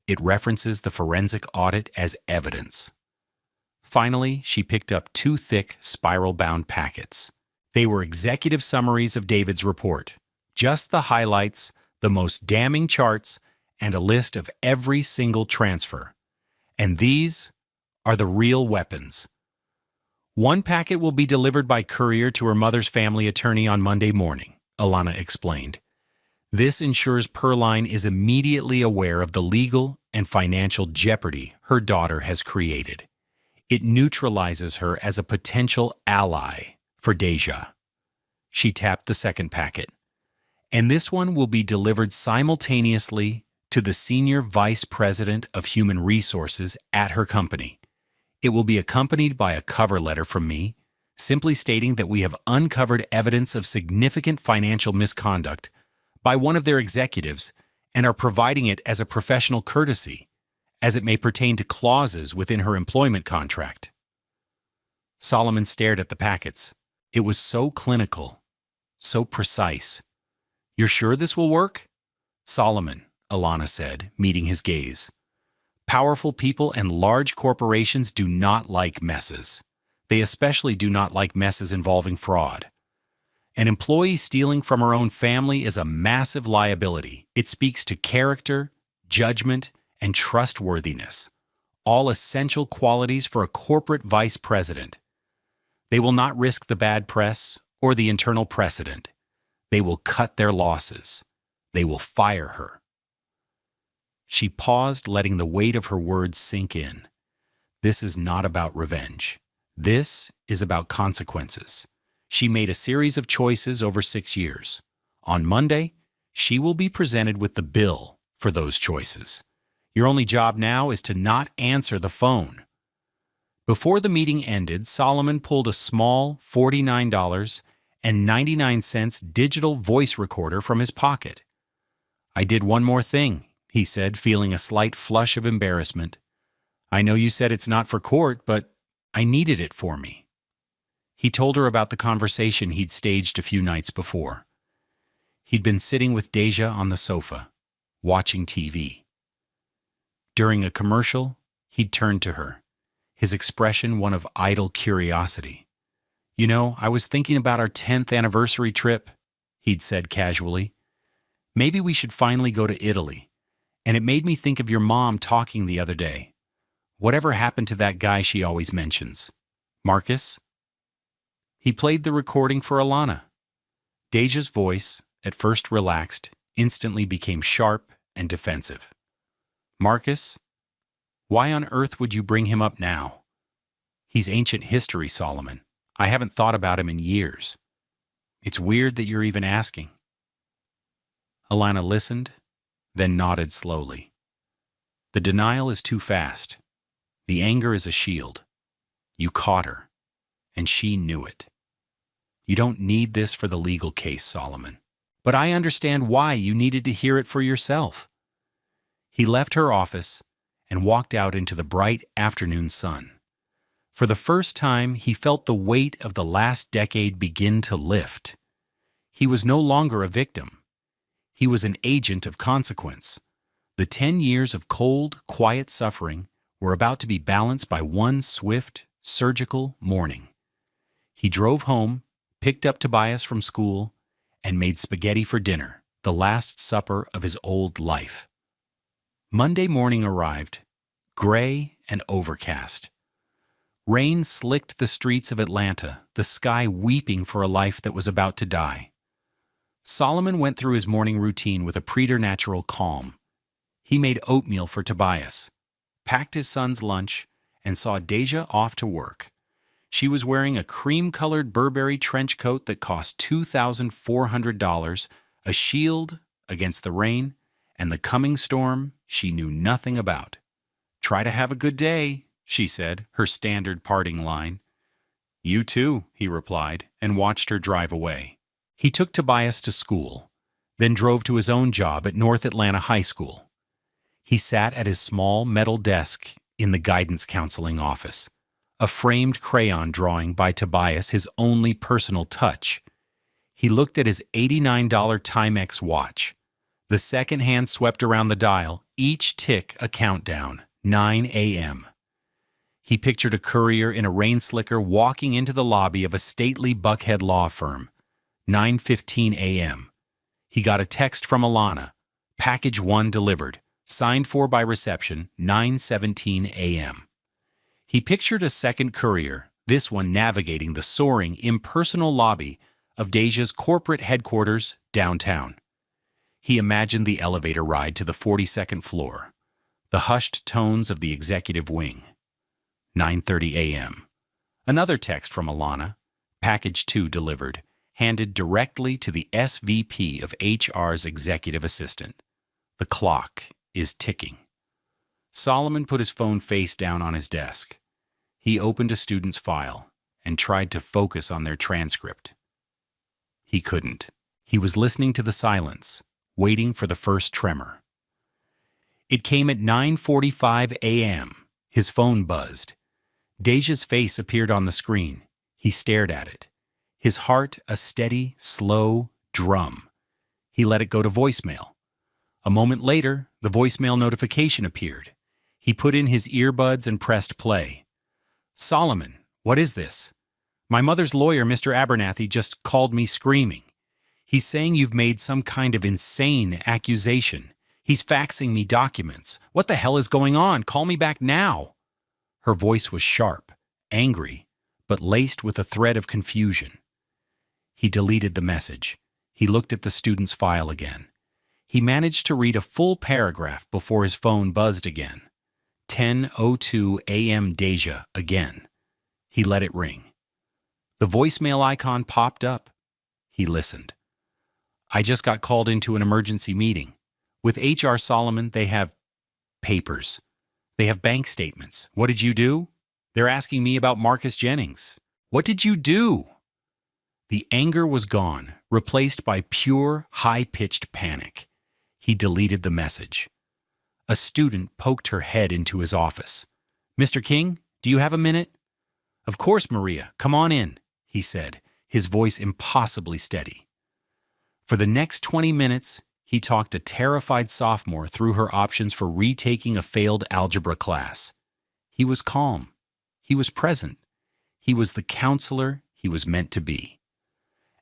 It references the forensic audit as evidence. Finally, she picked up 2 thick, spiral-bound packets. They were executive summaries of David's report, just the highlights, the most damning charts, and a list of every single transfer. And these are the real weapons. One packet will be delivered by courier to her mother's family attorney on Monday morning, Alana explained. This ensures Pearline is immediately aware of the legal and financial jeopardy her daughter has created. It neutralizes her as a potential ally for Deja. She tapped the second packet. And this one will be delivered simultaneously to the Senior Vice President of Human Resources at her company. It will be accompanied by a cover letter from me, simply stating that we have uncovered evidence of significant financial misconduct by one of their executives and are providing it as a professional courtesy, as it may pertain to clauses within her employment contract. Solomon stared at the packets. It was so clinical, so precise. You're sure this will work? Solomon, Alana said, meeting his gaze. Powerful people and large corporations do not like messes. They especially do not like messes involving fraud. An employee stealing from her own family is a massive liability. It speaks to character, judgment, and trustworthiness, all essential qualities for a corporate vice president. They will not risk the bad press or the internal precedent. They will cut their losses. They will fire her. She paused, letting the weight of her words sink in. This is not about revenge. This is about consequences. She made a series of choices over 6 years. On Monday, she will be presented with the bill for those choices. Your only job now is to not answer the phone. Before the meeting ended, Solomon pulled a small $49.99 digital voice recorder from his pocket. I did one more thing, he said, feeling a slight flush of embarrassment. I know you said it's not for court, but I needed it for me. He told her about the conversation he'd staged a few nights before. He'd been sitting with Deja on the sofa, watching TV. During a commercial, he'd turned to her, his expression one of idle curiosity. You know, I was thinking about our 10th anniversary trip, he'd said casually. Maybe we should finally go to Italy. And it made me think of your mom talking the other day. Whatever happened to that guy she always mentions? Marcus? He played the recording for Alana. Deja's voice, at first relaxed, instantly became sharp and defensive. Marcus? Why on earth would you bring him up now? He's ancient history, Solomon. I haven't thought about him in years. It's weird that you're even asking. Alana listened, then nodded slowly. The denial is too fast. The anger is a shield. You caught her, and she knew it. You don't need this for the legal case, Solomon. But I understand why you needed to hear it for yourself. He left her office and walked out into the bright afternoon sun. For the first time, he felt the weight of the last decade begin to lift. He was no longer a victim. He was an agent of consequence. The 10 years of cold, quiet suffering were about to be balanced by one swift, surgical morning. He drove home, picked up Tobias from school, and made spaghetti for dinner, the last supper of his old life. Monday morning arrived, gray and overcast. Rain slicked the streets of Atlanta, the sky weeping for a life that was about to die. Solomon went through his morning routine with a preternatural calm. He made oatmeal for Tobias, packed his son's lunch, and saw Deja off to work. She was wearing a cream-colored Burberry trench coat that cost $2,400, a shield against the rain, and the coming storm she knew nothing about. "Try to have a good day," she said, her standard parting line. "You too," he replied, and watched her drive away. He took Tobias to school, then drove to his own job at North Atlanta High School. He sat at his small metal desk in the guidance counseling office, a framed crayon drawing by Tobias his only personal touch. He looked at his $89 Timex watch. The second hand swept around the dial, each tick a countdown, 9 a.m. He pictured a courier in a rain slicker walking into the lobby of a stately Buckhead law firm, 9:15 a.m. He got a text from Alana, package 1 delivered, signed for by reception, 9:17 a.m. He pictured a second courier, this one navigating the soaring, impersonal lobby of Deja's corporate headquarters downtown. He imagined the elevator ride to the 42nd floor, the hushed tones of the executive wing. 9:30 a.m. Another text from Alana, package 2 delivered, handed directly to the SVP of HR's executive assistant. The clock is ticking. Solomon put his phone face down on his desk. He opened a student's file and tried to focus on their transcript. He couldn't. He was listening to the silence, waiting for the first tremor. It came at 9:45 a.m. His phone buzzed. Deja's face appeared on the screen. He stared at it, his heart a steady, slow drum. He let it go to voicemail. A moment later, the voicemail notification appeared. He put in his earbuds and pressed play. "Solomon, what is this? My mother's lawyer, Mr. Abernathy, just called me screaming. He's saying you've made some kind of insane accusation. He's faxing me documents. What the hell is going on? Call me back now." Her voice was sharp, angry, but laced with a thread of confusion. He deleted the message. He looked at the student's file again. He managed to read a full paragraph before his phone buzzed again. 10:02 a.m. Deja again. He let it ring. The voicemail icon popped up. He listened. "I just got called into an emergency meeting. With HR Solomon, they have papers. They have bank statements. What did you do? They're asking me about Marcus Jennings. What did you do?" The anger was gone, replaced by pure, high-pitched panic. He deleted the message. A student poked her head into his office. "Mr. King, do you have a minute?" "Of course, Maria. Come on in," he said, his voice impossibly steady. For the next 20 minutes, he talked a terrified sophomore through her options for retaking a failed algebra class. He was calm. He was present. He was the counselor he was meant to be.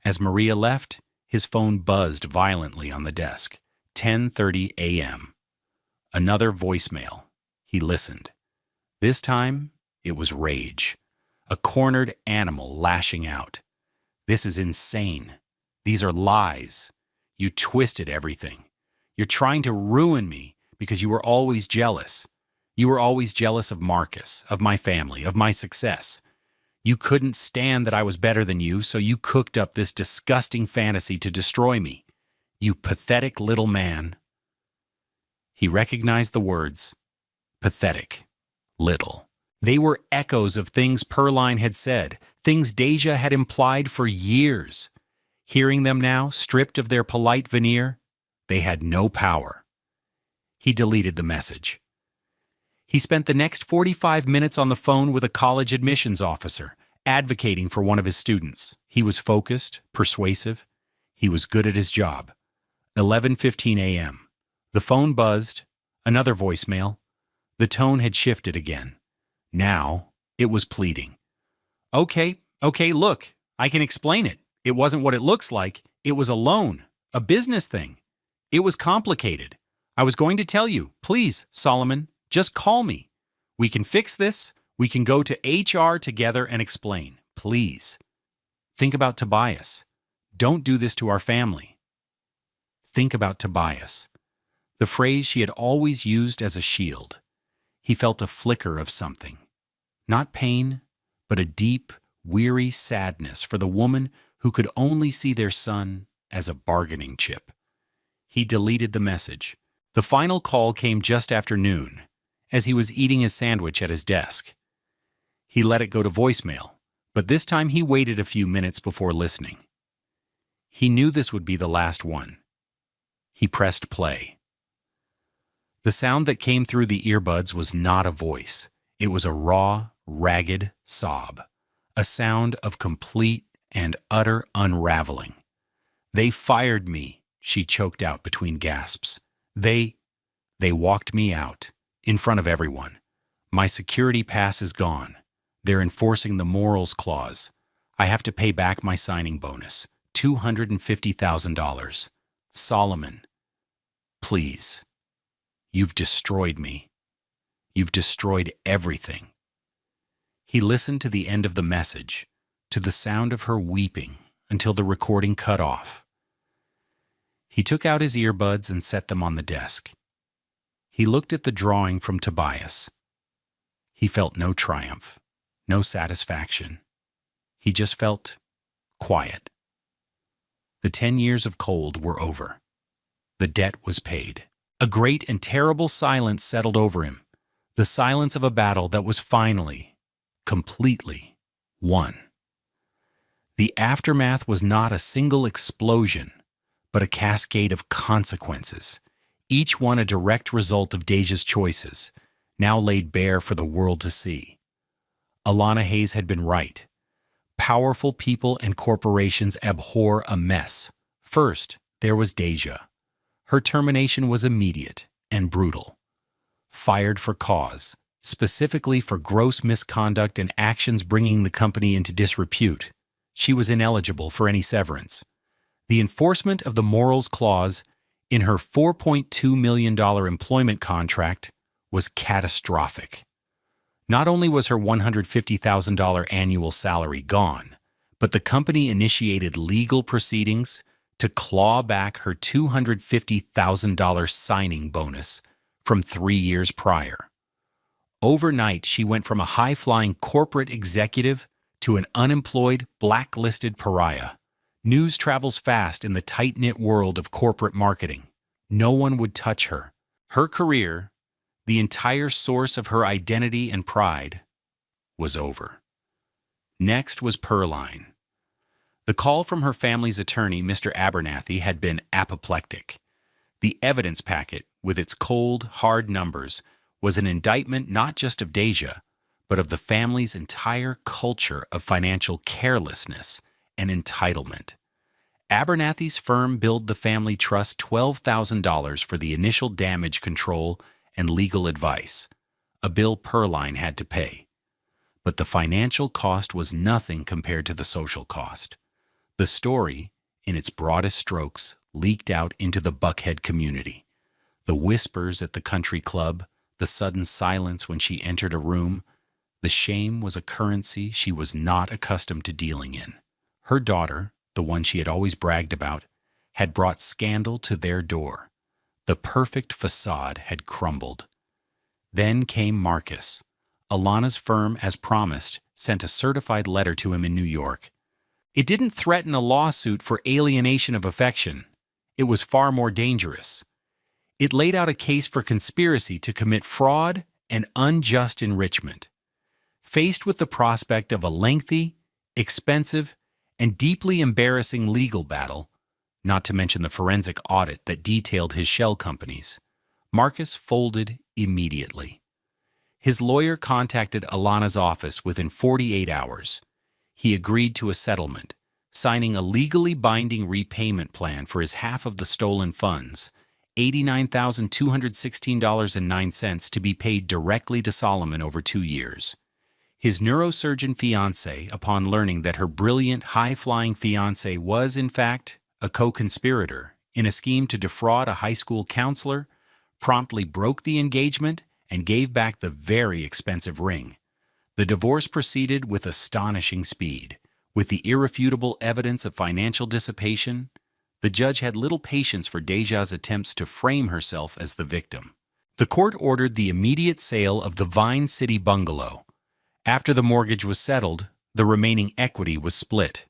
As Maria left, his phone buzzed violently on the desk. 10:30 a.m. Another voicemail. He listened. This time, it was rage. A cornered animal lashing out. "This is insane. These are lies. You twisted everything. You're trying to ruin me because you were always jealous. You were always jealous of Marcus, of my family, of my success. You couldn't stand that I was better than you, so you cooked up this disgusting fantasy to destroy me. You pathetic little man." He recognized the words. Pathetic. Little. They were echoes of things Perline had said, things Deja had implied for years. Hearing them now, stripped of their polite veneer, they had no power. He deleted the message. He spent the next 45 minutes on the phone with a college admissions officer, advocating for one of his students. He was focused, persuasive. He was good at his job. 11:15 a.m. The phone buzzed. Another voicemail. The tone had shifted again. Now, it was pleading. Okay, look, I can explain it. It wasn't what it looks like. It was a loan, a business thing. It was complicated. I was going to tell you, please, Solomon, just call me. We can fix this. We can go to HR together and explain. Please. Think about Tobias. Don't do this to our family. Think about Tobias. The phrase she had always used as a shield. He felt a flicker of something. Not pain, but a deep, weary sadness for the woman who could only see their son as a bargaining chip. He deleted the message. The final call came just after noon, as he was eating his sandwich at his desk. He let it go to voicemail, but this time he waited a few minutes before listening. He knew this would be the last one. He pressed play. The sound that came through the earbuds was not a voice. It was a raw, ragged sob, a sound of complete and utter unraveling. "They fired me," she choked out between gasps. They walked me out, in front of everyone. My security pass is gone. They're enforcing the morals clause. I have to pay back my signing bonus, $250,000. Solomon, please. You've destroyed me. You've destroyed everything." He listened to the end of the message, to the sound of her weeping, until the recording cut off. He took out his earbuds and set them on the desk. He looked at the drawing from Tobias. He felt no triumph, no satisfaction. He just felt quiet. The 10 years of cold were over. The debt was paid. A great and terrible silence settled over him, the silence of a battle that was finally, completely, won. The aftermath was not a single explosion, but a cascade of consequences, each one a direct result of Deja's choices, now laid bare for the world to see. Alana Hayes had been right. Powerful people and corporations abhor a mess. First, there was Deja. Her termination was immediate and brutal. Fired for cause, specifically for gross misconduct and actions bringing the company into disrepute. She was ineligible for any severance. The enforcement of the morals clause in her $4.2 million employment contract was catastrophic. Not only was her $150,000 annual salary gone, but the company initiated legal proceedings to claw back her $250,000 signing bonus from 3 years prior. Overnight, she went from a high-flying corporate executive to an unemployed, blacklisted pariah. News travels fast in the tight-knit world of corporate marketing. No one would touch her. Her career, the entire source of her identity and pride, was over. Next was Pearline. The call from her family's attorney, Mr. Abernathy, had been apoplectic. The evidence packet, with its cold, hard numbers, was an indictment not just of Deja, but of the family's entire culture of financial carelessness and entitlement. Abernathy's firm billed the family trust $12,000 for the initial damage control and legal advice, a bill Pearline had to pay. But the financial cost was nothing compared to the social cost. The story, in its broadest strokes, leaked out into the Buckhead community. The whispers at the country club, the sudden silence when she entered a room, the shame was a currency she was not accustomed to dealing in. Her daughter, the one she had always bragged about, had brought scandal to their door. The perfect facade had crumbled. Then came Marcus. Alana's firm, as promised, sent a certified letter to him in New York. It didn't threaten a lawsuit for alienation of affection. It was far more dangerous. It laid out a case for conspiracy to commit fraud and unjust enrichment. Faced with the prospect of a lengthy, expensive, and deeply embarrassing legal battle, not to mention the forensic audit that detailed his shell companies, Marcus folded immediately. His lawyer contacted Alana's office within 48 hours. He agreed to a settlement, signing a legally binding repayment plan for his half of the stolen funds, $89,216.09, to be paid directly to Solomon over 2 years. His neurosurgeon fiancé, upon learning that her brilliant, high-flying fiancé was, in fact, a co-conspirator in a scheme to defraud a high school counselor, promptly broke the engagement and gave back the very expensive ring. The divorce proceeded with astonishing speed, with the irrefutable evidence of financial dissipation, The judge had little patience for Deja's attempts to frame herself as the victim. The court ordered the immediate sale of the Vine City bungalow. After the mortgage was settled, the remaining equity was split.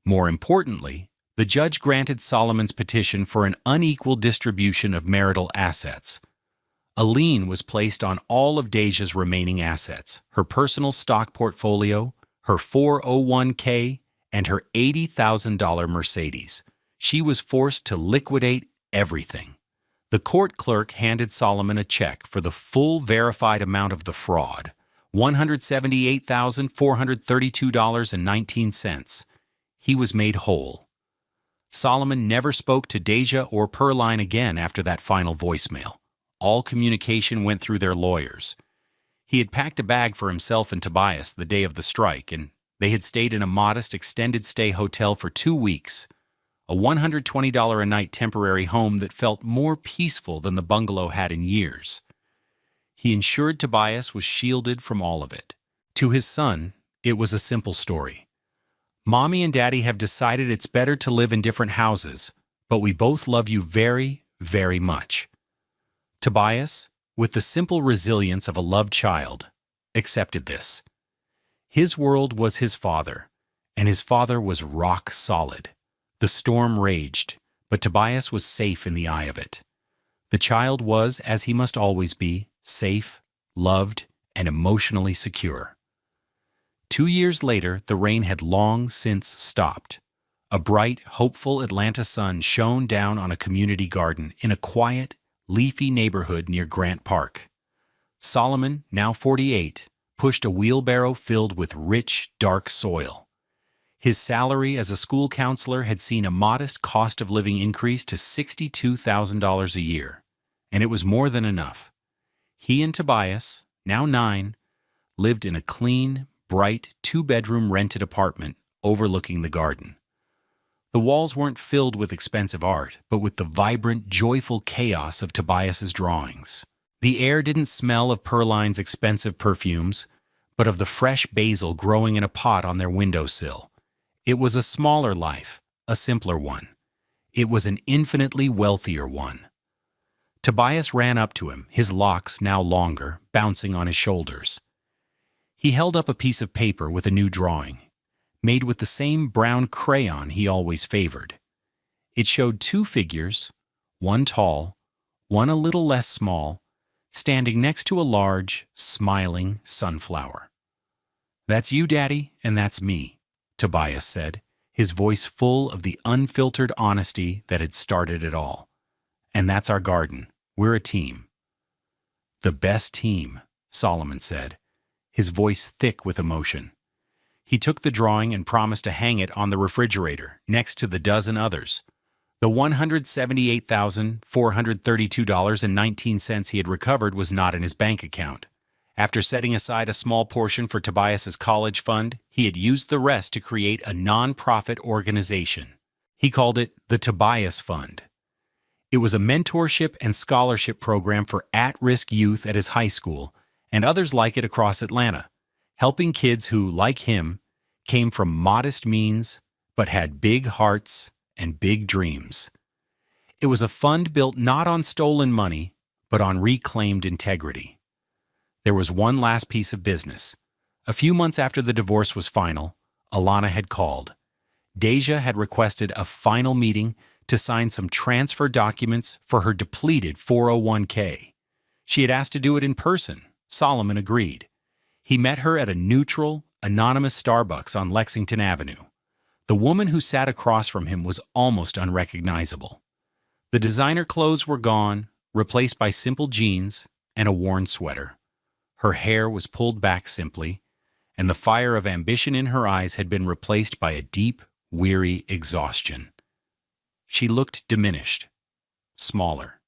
More importantly, the judge granted Solomon's petition for an unequal distribution of marital assets. A lien was placed on all of Deja's remaining assets, her personal stock portfolio, her 401k, and her $80,000 Mercedes. She was forced to liquidate everything. The court clerk handed Solomon a check for the full verified amount of the fraud, $178,432.19. He was made whole. Solomon never spoke to Deja or Pearline again after that final voicemail. All communication went through their lawyers. He had packed a bag for himself and Tobias the day of the strike, and they had stayed in a modest extended-stay hotel for 2 weeks, a $120 a night temporary home that felt more peaceful than the bungalow had in years. He ensured Tobias was shielded from all of it. To his son, it was a simple story. Mommy and Daddy have decided it's better to live in different houses, but we both love you very, very much. Tobias, with the simple resilience of a loved child, accepted this. His world was his father, and his father was rock solid. The storm raged, but Tobias was safe in the eye of it. The child was, as he must always be, safe, loved, and emotionally secure. 2 years later, the rain had long since stopped. A bright, hopeful Atlanta sun shone down on a community garden in a quiet, leafy neighborhood near Grant Park. Solomon, now 48, pushed a wheelbarrow filled with rich, dark soil. His salary as a school counselor had seen a modest cost of living increase to $62,000 a year, and it was more than enough. He and Tobias, now 9, lived in a clean, bright, 2-bedroom rented apartment overlooking the garden. The walls weren't filled with expensive art, but with the vibrant, joyful chaos of Tobias's drawings. The air didn't smell of Pearline's expensive perfumes, but of the fresh basil growing in a pot on their windowsill. It was a smaller life, a simpler one. It was an infinitely wealthier one. Tobias ran up to him, his locks, now longer, bouncing on his shoulders. He held up a piece of paper with a new drawing, made with the same brown crayon he always favored. It showed 2 figures, one tall, one a little less small, standing next to a large, smiling sunflower. "That's you, Daddy, and that's me," Tobias said, his voice full of the unfiltered honesty that had started it all. "And that's our garden. We're a team." "The best team," Solomon said, his voice thick with emotion. He took the drawing and promised to hang it on the refrigerator next to the dozen others. The $178,432.19 he had recovered was not in his bank account. After setting aside a small portion for Tobias's college fund, he had used the rest to create a non-profit organization. He called it the Tobias Fund. It was a mentorship and scholarship program for at-risk youth at his high school and others like it across Atlanta, helping kids who, like him, came from modest means but had big hearts and big dreams. It was a fund built not on stolen money, but on reclaimed integrity. There was one last piece of business. A few months after the divorce was final, Alana had called. Deja had requested a final meeting to sign some transfer documents for her depleted 401k. She had asked to do it in person. Solomon agreed. He met her at a neutral, anonymous Starbucks on Lexington Avenue. The woman who sat across from him was almost unrecognizable. The designer clothes were gone, replaced by simple jeans and a worn sweater. Her hair was pulled back simply, and the fire of ambition in her eyes had been replaced by a deep, weary exhaustion. She looked diminished, smaller.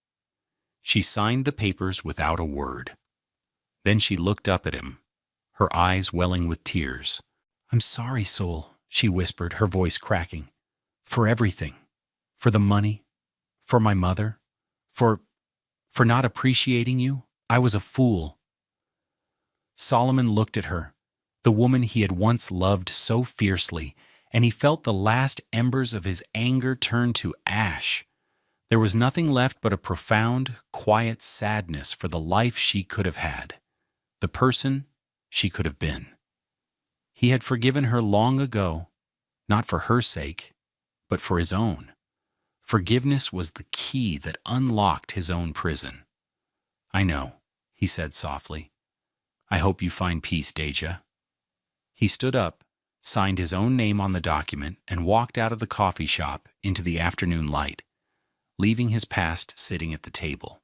She signed the papers without a word. Then she looked up at him, her eyes welling with tears. "I'm sorry, Soul," she whispered, her voice cracking. "For everything. For the money. For my mother. For not appreciating you. I was a fool." Solomon looked at her, the woman he had once loved so fiercely, and he felt the last embers of his anger turn to ash. There was nothing left but a profound, quiet sadness for the life she could have had, the person she could have been. He had forgiven her long ago, not for her sake, but for his own. Forgiveness was the key that unlocked his own prison. "I know," he said softly. "I hope you find peace, Deja." He stood up, signed his own name on the document, and walked out of the coffee shop into the afternoon light, leaving his past sitting at the table.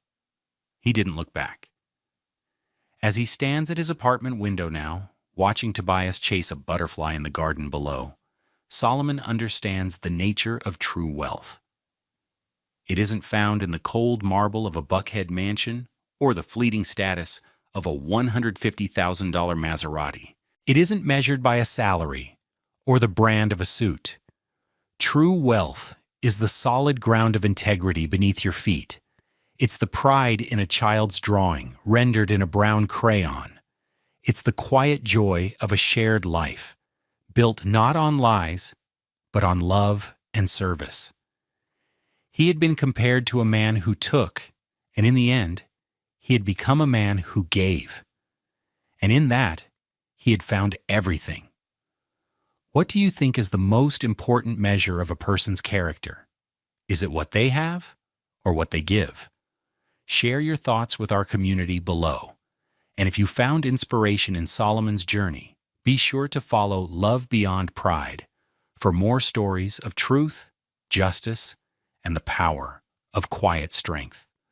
He didn't look back. As he stands at his apartment window now, watching Tobias chase a butterfly in the garden below, Solomon understands the nature of true wealth. It isn't found in the cold marble of a Buckhead mansion or the fleeting status of a $150,000 Maserati. It isn't measured by a salary or the brand of a suit. True wealth is the solid ground of integrity beneath your feet. It's the pride in a child's drawing rendered in a brown crayon. It's the quiet joy of a shared life, built not on lies, but on love and service. He had been compared to a man who took, and in the end, he had become a man who gave. And in that, he had found everything. What do you think is the most important measure of a person's character? Is it what they have or what they give? Share your thoughts with our community below. And if you found inspiration in Solomon's journey, be sure to follow Love Beyond Pride for more stories of truth, justice, and the power of quiet strength.